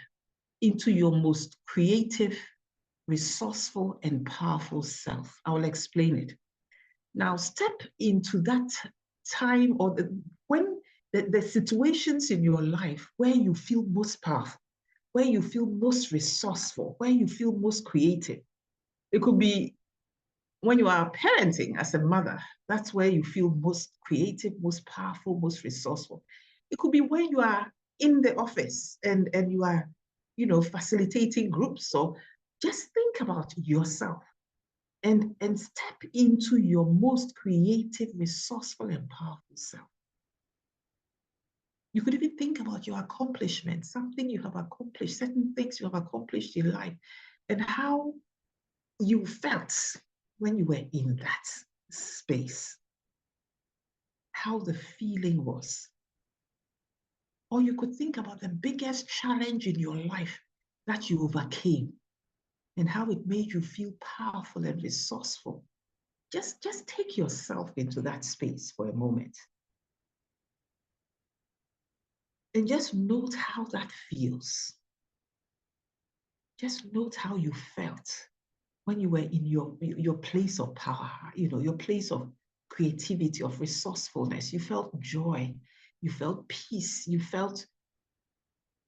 into your most creative, resourceful, and powerful self. I will explain it. Now, step into that time or when the situations in your life where you feel most powerful, where you feel most resourceful, where you feel most creative. It could be when you are parenting as a mother, that's where you feel most creative, most powerful, most resourceful. It could be when you are in the office and you are, facilitating groups. So just think about yourself and step into your most creative, resourceful, and powerful self. You could even think about your accomplishments, something you have accomplished, certain things you have accomplished in life, and how you felt when you were in that space, how the feeling was. Or you could think about the biggest challenge in your life that you overcame and how it made you feel powerful and resourceful. Just take yourself into that space for a moment. And just note how that feels. Just note how you felt when you were in your place of power, your place of creativity, of resourcefulness. You felt joy, you felt peace, you felt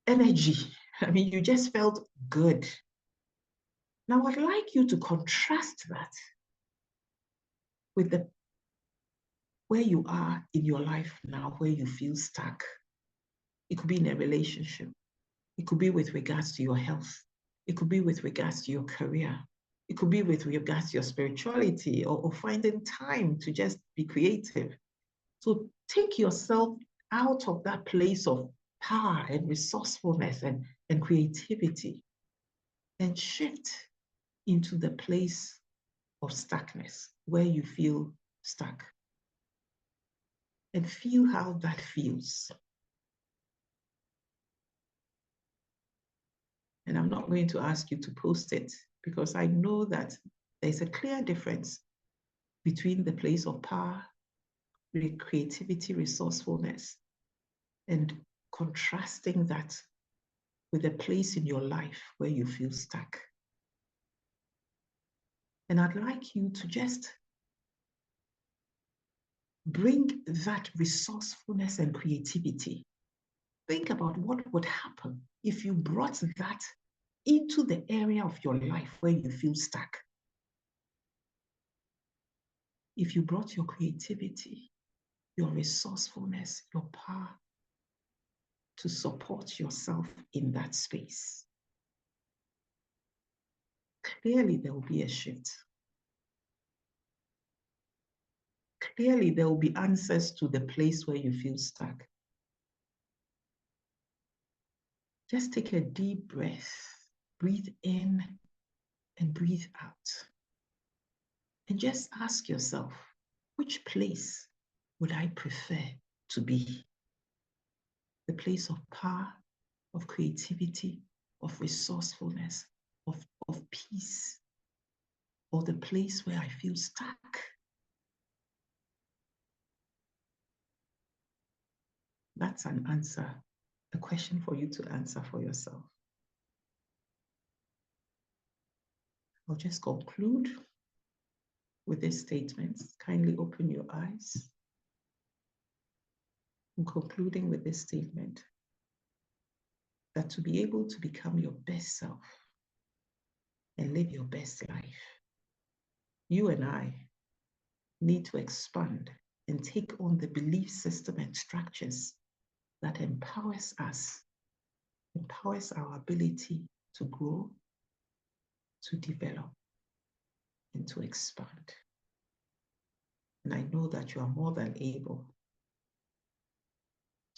energy. I mean, you just felt good. Now, I'd like you to contrast that with where you are in your life now, where you feel stuck. It could be in a relationship. It could be with regards to your health. It could be with regards to your career. It could be with regards to your spirituality or finding time to just be creative. So take yourself out of that place of power and resourcefulness and creativity and shift into the place of stuckness where you feel stuck. And feel how that feels. And I'm not going to ask you to post it because I know that there's a clear difference between the place of power, creativity, resourcefulness, and contrasting that with a place in your life where you feel stuck. And I'd like you to just bring that resourcefulness and creativity. Think about what would happen if you brought that into the area of your life where you feel stuck. If you brought your creativity, your resourcefulness, your power to support yourself in that space, clearly there will be a shift. Clearly there will be answers to the place where you feel stuck. Just take a deep breath, breathe in and breathe out. And just ask yourself, which place would I prefer to be? The place of power, of creativity, of resourcefulness, of peace, or the place where I feel stuck? That's an answer, a question for you to answer for yourself. I'll just conclude with this statement. Kindly open your eyes. I'm concluding with this statement that to be able to become your best self and live your best life, you and I need to expand and take on the belief system and structures that empowers us, empowers our ability to grow, to develop, and to expand. And I know that you are more than able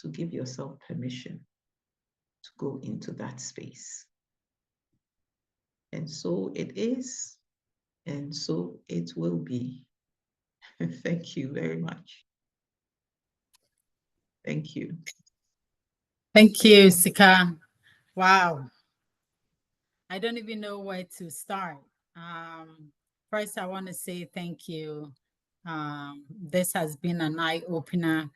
to give yourself permission to go into that space. And so it is, and so it will be. Thank you very much. Thank you. Thank you, Sika. Wow. I don't even know where to start. First, I want to say thank you. This has been an eye opener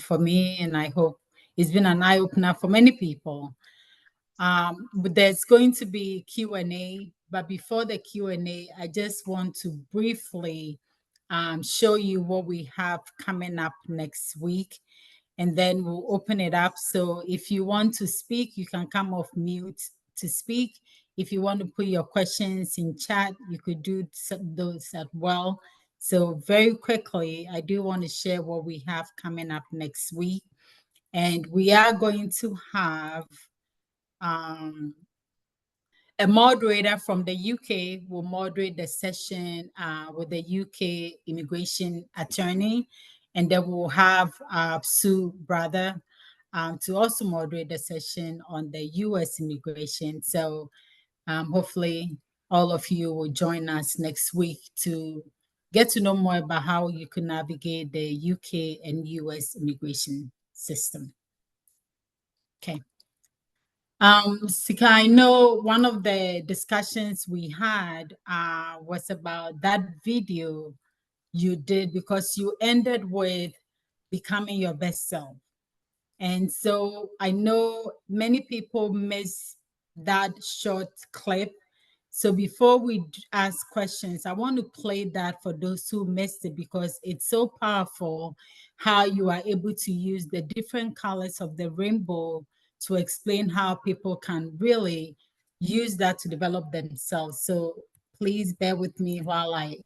for me, and I hope it's been an eye opener for many people. But there's going to be Q&A, but before the Q&A, I just want to briefly show you what we have coming up next week, and then we'll open it up. So if you want to speak, you can come off mute to speak. If you want to put your questions in chat, you could do those as well. So very quickly, I do want to share what we have coming up next week. And we are going to have a moderator from the UK will moderate the session with the UK immigration attorney. And then we'll have Sue Brother to also moderate the session on the US immigration. So hopefully all of you will join us next week to get to know more about how you can navigate the UK and US immigration system. Okay. Sika, I know one of the discussions we had was about that video you did, because you ended with becoming your best self. And so I know many people miss that short clip. So before we ask questions, I want to play that for those who missed it, because it's so powerful how you are able to use the different colors of the rainbow to explain how people can really use that to develop themselves. So please bear with me while I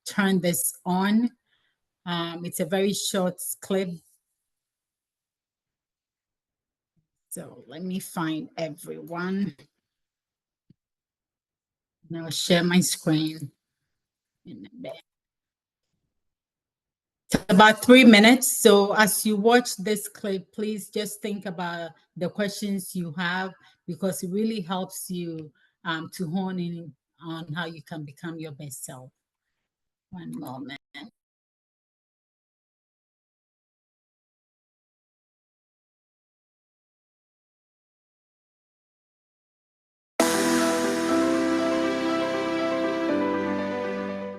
turn this on. It's a very short clip. So let me find everyone. Now share my screen in a bit. It's about 3 minutes. So as you watch this clip, please just think about the questions you have, because it really helps you to hone in on how you can become your best self. One moment.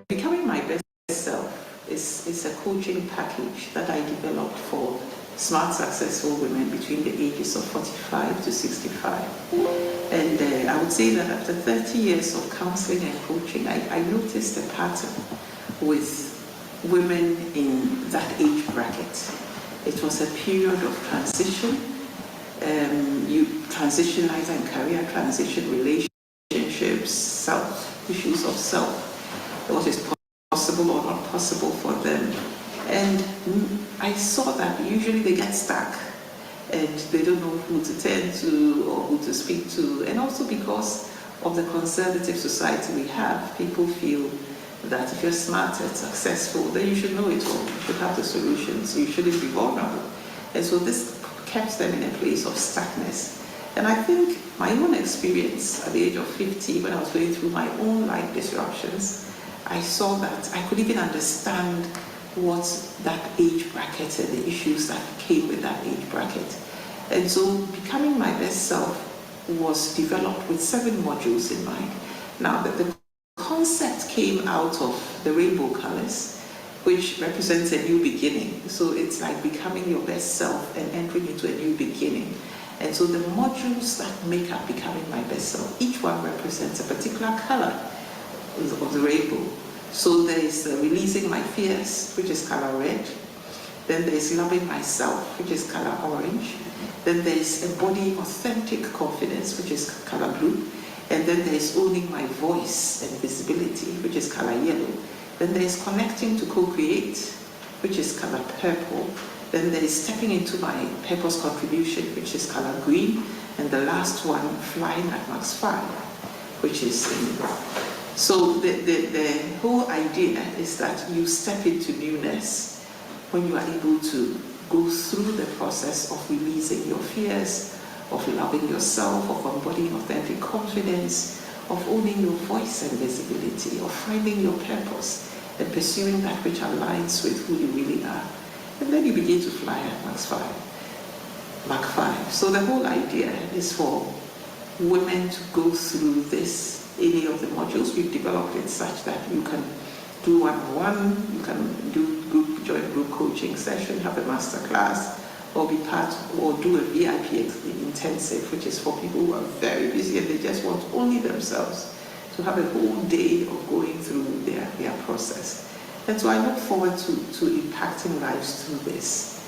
Becoming my best self is a coaching package that I developed for smart, successful women between the ages of 45 to 65. And I would say that after 30 years of counseling and coaching, I noticed a pattern with women in that age bracket. It was a period of transition. You transition either in career, transition, relationships, self, issues of self, what is possible or not possible for them. And I saw that usually they get stuck and they don't know who to turn to or who to speak to. And also because of the conservative society we have, people feel that if you're smart and successful, then you should know it all. You should have the solutions. You shouldn't be vulnerable. And so this kept them in a place of stuckness. And I think my own experience at the age of 50, when I was going through my own life disruptions, I saw that I could even understand what that age bracket and the issues that came with that age bracket. And so becoming my best self was developed with 7 modules in mind. Now, the concept came out of the rainbow colors, which represents a new beginning. So it's like becoming your best self and entering into a new beginning. And so the modules that make up becoming my best self, each one represents a particular color of the rainbow. So there is releasing my fears, which is color red. Then there is loving myself, which is color orange. Then there is embodying authentic confidence, which is color blue. And then there is owning my voice and visibility, which is color yellow. Then there is connecting to co-create, which is color purple. Then there is stepping into my purpose contribution, which is color green. And the last one, flying at max 5, which is in. So the whole idea is that you step into newness when you are able to go through the process of releasing your fears, of loving yourself, of embodying authentic confidence, of owning your voice and visibility, of finding your purpose and pursuing that which aligns with who you really are. And then you begin to fly at Mach 5. So the whole idea is for women to go through this, any of the modules. We've developed it such that you can do one-on-one, you can join group coaching session, have a master class, or be part, or do a VIP intensive, which is for people who are very busy and they just want only themselves to have a whole day of going through their process. And so I look forward to impacting lives through this.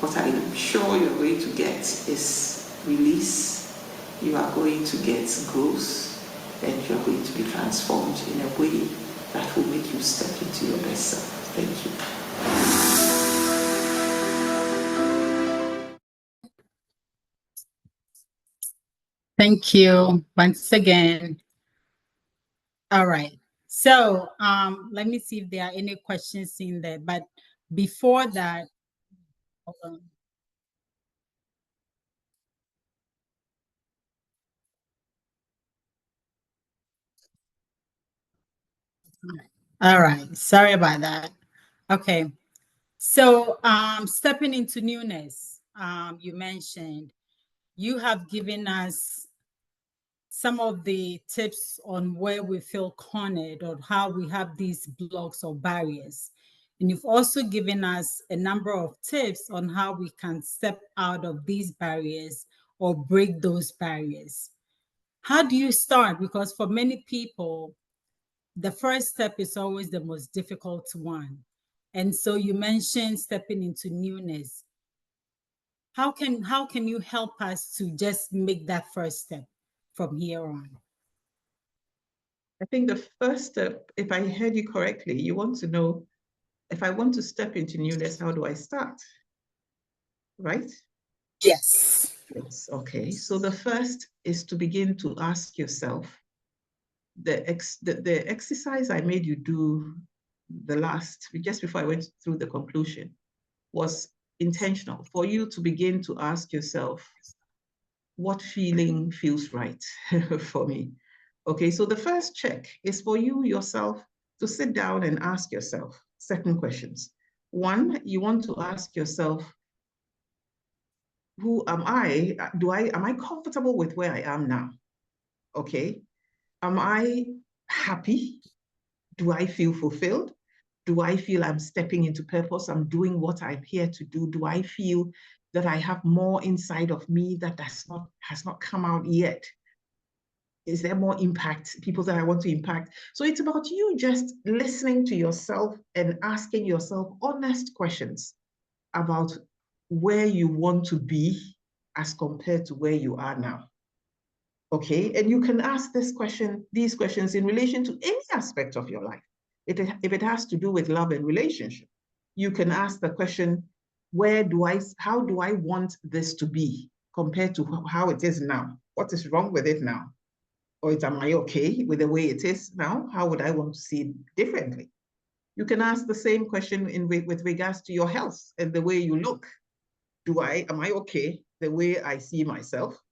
What I'm sure you're going to get is release, you are going to get growth and you're going to be transformed in a way that will make you step into your best self. Thank you. Thank you once again. All right. So let me see if there are any questions in there. But before that, hold on. All right. Sorry about that. Okay. So stepping into newness, you mentioned you have given us some of the tips on where we feel cornered or how we have these blocks or barriers. And you've also given us a number of tips on how we can step out of these barriers or break those barriers. How do you start? Because for many people, the first step is always the most difficult one. And so you mentioned stepping into newness. How can you help us to just make that first step from here on? I think the first step, if I heard you correctly, you want to know if I want to step into newness, how do I start? Right? Yes. Yes. Okay. So the first is to begin to ask yourself the exercise I made you do just before I went through the conclusion was intentional for you to begin to ask yourself, what feeling feels right for me? Okay, so the first check is for you yourself to sit down and ask yourself certain questions. One, you want to ask yourself, who am I? Am I comfortable with where I am now? Okay. Am I happy? Do I feel fulfilled? Do I feel I'm stepping into purpose? I'm doing what I'm here to do? Do I feel that I have more inside of me that has not come out yet? Is there more impact, people that I want to impact? So it's about you just listening to yourself and asking yourself honest questions about where you want to be as compared to where you are now. Okay, and you can ask these questions in relation to any aspect of your life. If it has to do with love and relationship, you can ask the question, how do I want this to be compared to how it is now? What is wrong with it now? Or am I okay with the way it is now? How would I want to see it differently? You can ask the same question with regards to your health and the way you look. Am I okay the way I see myself?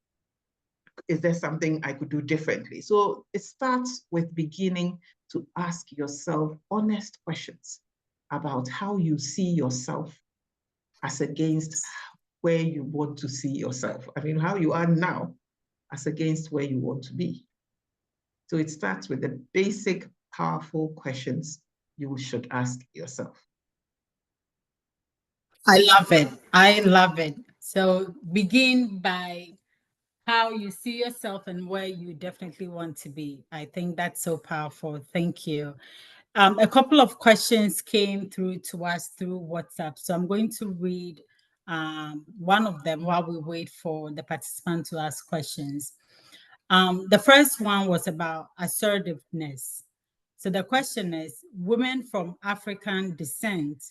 Is there something I could do differently? So it starts with beginning to ask yourself honest questions about how you see yourself as against where you want to see yourself. I mean, how you are now as against where you want to be. So it starts with the basic, powerful questions you should ask yourself. I love it. I love it. So begin by how you see yourself and where you definitely want to be. I think that's so powerful. Thank you. A couple of questions came through to us through WhatsApp. So I'm going to read one of them while we wait for the participant to ask questions. The first one was about assertiveness. So the question is, women from African descent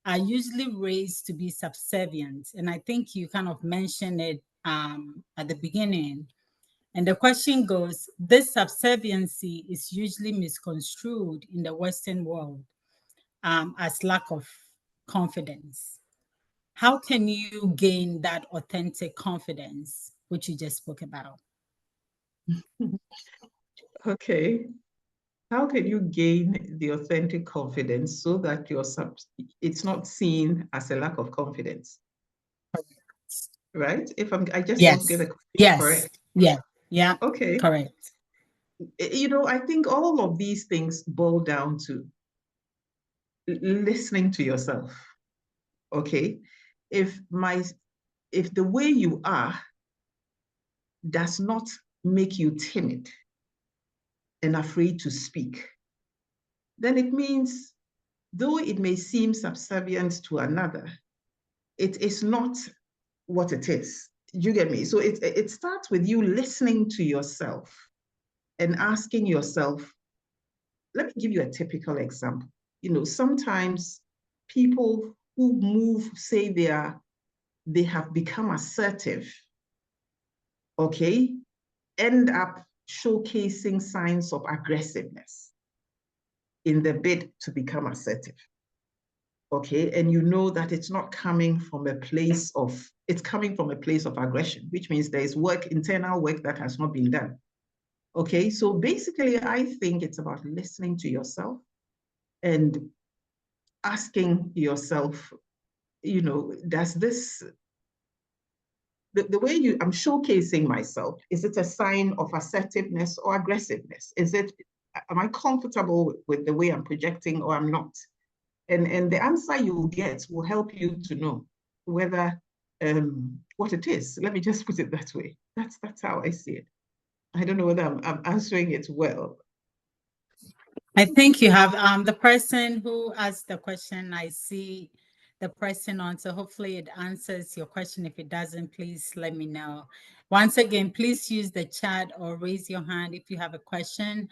are usually raised to be subservient. And I think you kind of mentioned it at the beginning. And the question goes, this subserviency is usually misconstrued in the Western world as lack of confidence. How can you gain that authentic confidence, which you just spoke about? Okay. How can you gain the authentic confidence so that it's not seen as a lack of confidence? Right? I just want to get Yes. the question Yes. correct. Yeah. Yeah. Okay. Correct. I think all of these things boil down to listening to yourself. Okay. If the way you are does not make you timid and afraid to speak, then it means, though it may seem subservient to another, it is not what it is. You get me? So it starts with you listening to yourself and asking yourself, let me give you a typical example. Sometimes people who move, say they have become assertive, okay, end up showcasing signs of aggressiveness in the bid to become assertive. Okay, and you know that it's not coming from a place of, it's coming from a place of aggression, which means there is internal work that has not been done. Okay, so basically, I think it's about listening to yourself and asking yourself, does this, the way I'm showcasing myself, is it a sign of assertiveness or aggressiveness? Am I comfortable with the way I'm projecting or I'm not? And the answer you'll get will help you to know whether what it is. Let me just put it that way. That's how I see it. I don't know whether I'm answering it well. I think you have the person who asked the question. I see the person on, so hopefully it answers your question. If it doesn't, please let me know. Once again, please use the chat or raise your hand if you have a question.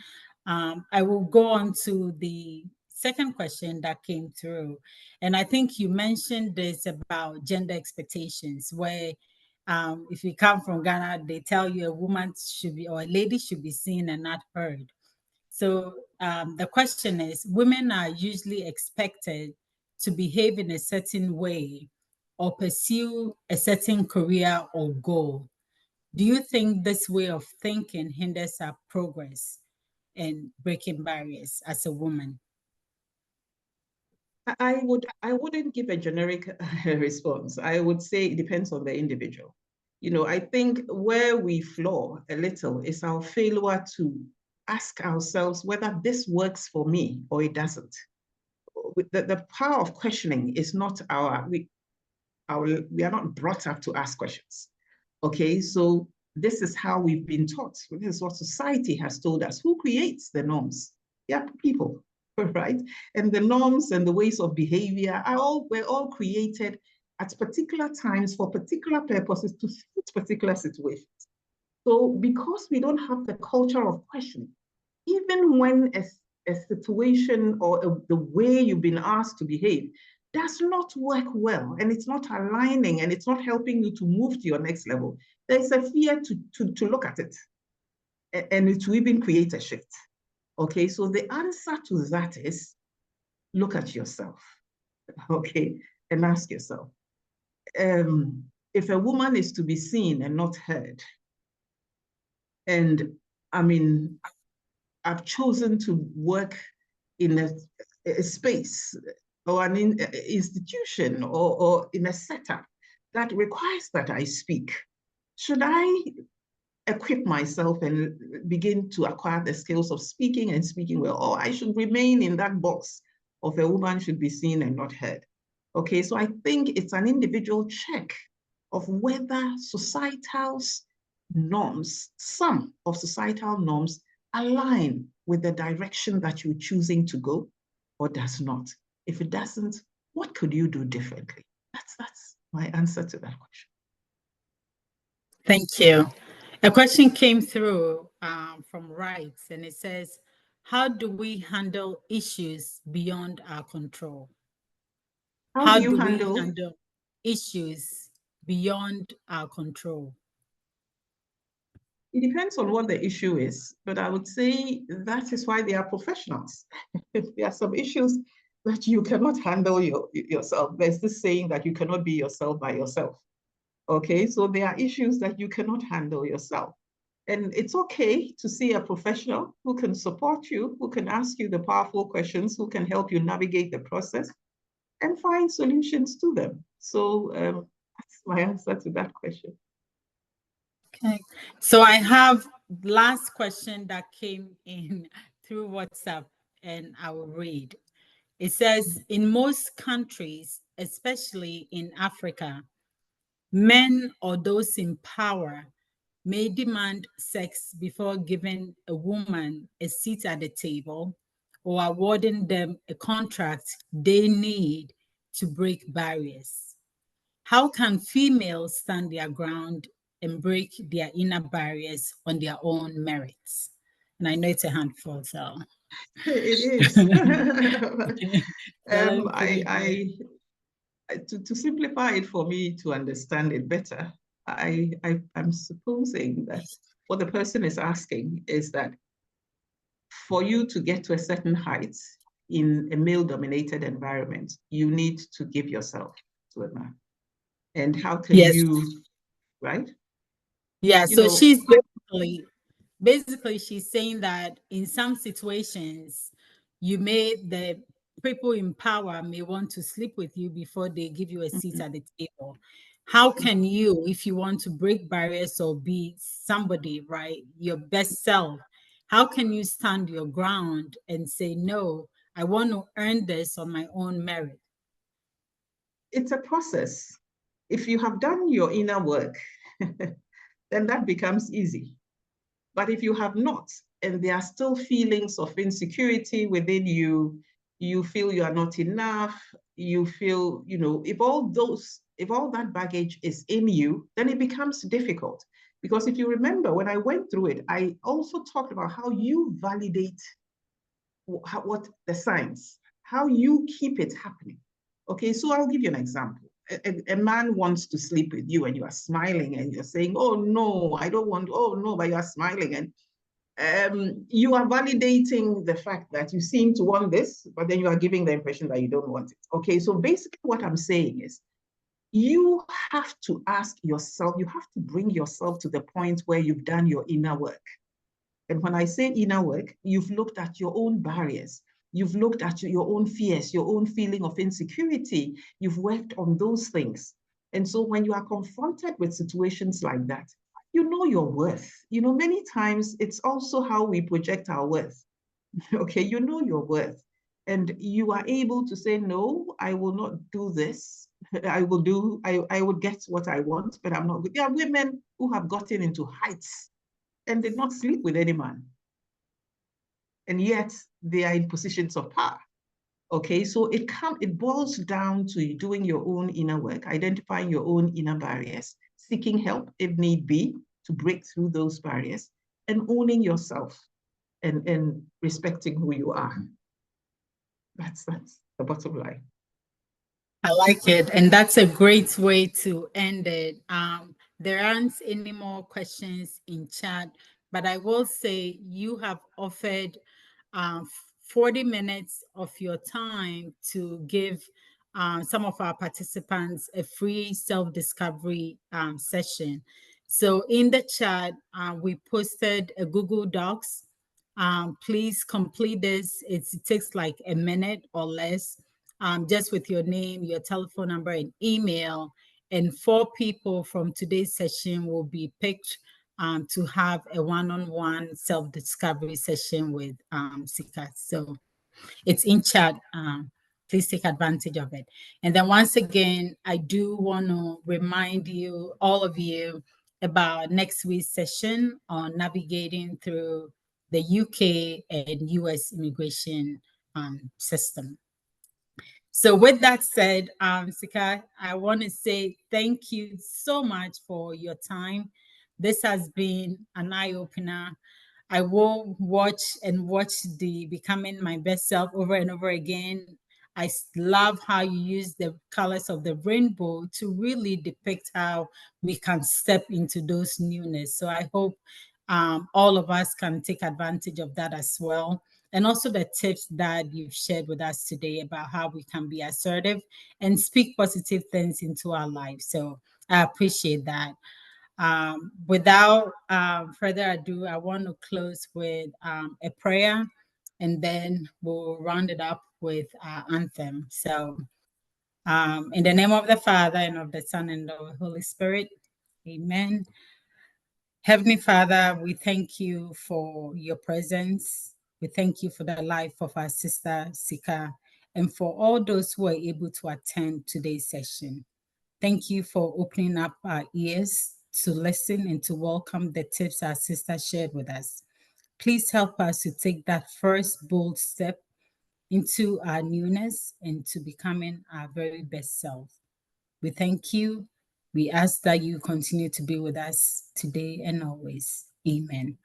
I will go on to the second question that came through, and I think you mentioned this about gender expectations, where if you come from Ghana, they tell you a woman should be, or a lady should be seen and not heard. So the question is, women are usually expected to behave in a certain way or pursue a certain career or goal. Do you think this way of thinking hinders our progress and breaking barriers as a woman? I wouldn't give a generic response. I would say it depends on the individual. I think where we flaw a little is our failure to ask ourselves whether this works for me or it doesn't. The power of questioning is not we are not brought up to ask questions. Okay, so this is how we've been taught. This is what society has told us. Who creates the norms? Yeah, people, right? And the norms and the ways of behavior were all created at particular times for particular purposes to suit particular situations. So because we don't have the culture of questioning, even when a situation or the way you've been asked to behave does not work well, and it's not aligning, and it's not helping you to move to your next level, there's a fear to look at it, and to even create a shift. Okay, so the answer to that is look at yourself, okay, and ask yourself, if a woman is to be seen and not heard, and I mean, I've chosen to work in a space or an institution or in a setup that requires that I speak, should I equip myself and begin to acquire the skills of speaking and speaking well, or I should remain in that box of a woman should be seen and not heard? Okay, so I think it's an individual check of whether societal norms, some of societal norms, align with the direction that you're choosing to go or does not. If it doesn't, what could you do differently? That's my answer to that question. Thank you. A question came through from Rights, and it says, how do we handle issues beyond our control? How How do you do we handle? handle issues beyond our control? It depends on what the issue is, but I would say that is why they are professionals. There are some issues that you cannot handle yourself. There's this saying that you cannot be yourself by yourself. Okay, so there are issues that you cannot handle yourself. And it's okay to see a professional who can support you, who can ask you the powerful questions, who can help you navigate the process and find solutions to them. So that's my answer to that question. Okay. So I have last question that came in through WhatsApp, and I will read. It says, in most countries, especially in Africa, men or those in power may demand sex before giving a woman a seat at the table or awarding them a contract they need to break barriers. How can females stand their ground and break their inner barriers on their own merits? And I know it's a handful, so. It is. So let me put it here. To simplify it for me to understand it better, I'm supposing that what the person is asking is that for you to get to a certain height in a male-dominated environment, you need to give yourself to a man. And how can Yes. you, right? Yeah, You so know, she's basically she's saying that in some situations the people in power may want to sleep with you before they give you a seat at the table. How can you, if you want to break barriers or be somebody, right, your best self, how can you stand your ground and say, no, I want to earn this on my own merit? it's a process. If you have done your inner work, then that becomes easy. But if you have not, and there are still feelings of insecurity within you, you feel you are not enough, you feel, if all that baggage is in you, then it becomes difficult. Because if you remember, when I went through it, I also talked about how you validate what the signs, how you keep it happening. Okay, so I'll give you an example. A man wants to sleep with you and you are smiling and you're saying, oh no, I don't want, oh no, but you are smiling. And you are validating the fact that you seem to want this, but then you are giving the impression that you don't want it. Okay, so basically what I'm saying is you have to ask yourself, you have to bring yourself to the point where you've done your inner work. And when I say inner work, you've looked at your own barriers. You've looked at your own fears, your own feeling of insecurity. You've worked on those things. And so when you are confronted with situations like that, you know your worth. Many times it's also how we project our worth. Okay, you know your worth. And you are able to say, no, I will not do this. I would get what I want, but I'm not good. There are women who have gotten into heights and did not sleep with any man. And yet they are in positions of power. Okay, so it boils down to doing your own inner work, identifying your own inner barriers, seeking help if need be to break through those barriers, and owning yourself and respecting who you are. That's the bottom line. I like it. And that's a great way to end it. There aren't any more questions in chat, but I will say you have offered 40 minutes of your time to give some of our participants a free self-discovery session. So in the chat, we posted a Google Docs. Please complete this. It takes like a minute or less, just with your name, your telephone number, and email. And 4 people from today's session will be picked to have a one-on-one self-discovery session with Sika. So it's in chat. Please take advantage of it. And then once again, I do want to remind you, all of you, about next week's session on navigating through the UK and US immigration system. So with that said, Sika, I want to say thank you so much for your time. This has been an eye-opener. I will watch the Becoming My Best Self over and over again. I love how you use the colors of the rainbow to really depict how we can step into those newness. So I hope all of us can take advantage of that as well. And also the tips that you've shared with us today about how we can be assertive and speak positive things into our lives. So I appreciate that. Without further ado, I want to close with a prayer, and then we'll round it up with our anthem. So in the name of the Father, and of the Son, and of the Holy Spirit, amen. Heavenly Father, we thank you for your presence. We thank you for the life of our sister Sika, and for all those who are able to attend today's session. Thank you for opening up our ears to listen and to welcome the tips our sister shared with us. Please help us to take that first bold step into our newness and to becoming our very best self. We thank you. We ask that you continue to be with us today and always. Amen.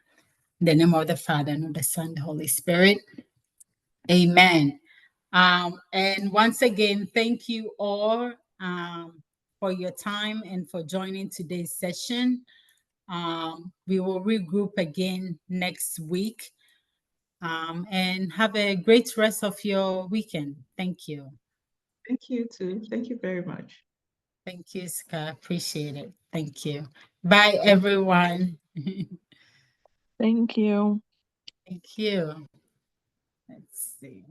In the name of the Father, and of the Son, and the Holy Spirit. Amen. And once again, thank you all for your time and for joining today's session. We will regroup again next week. And have a great rest of your weekend. Thank you. Thank you too. Thank you very much. Thank you, Ska. Appreciate it. Thank you. Bye, everyone. Thank you. Thank you. Let's see.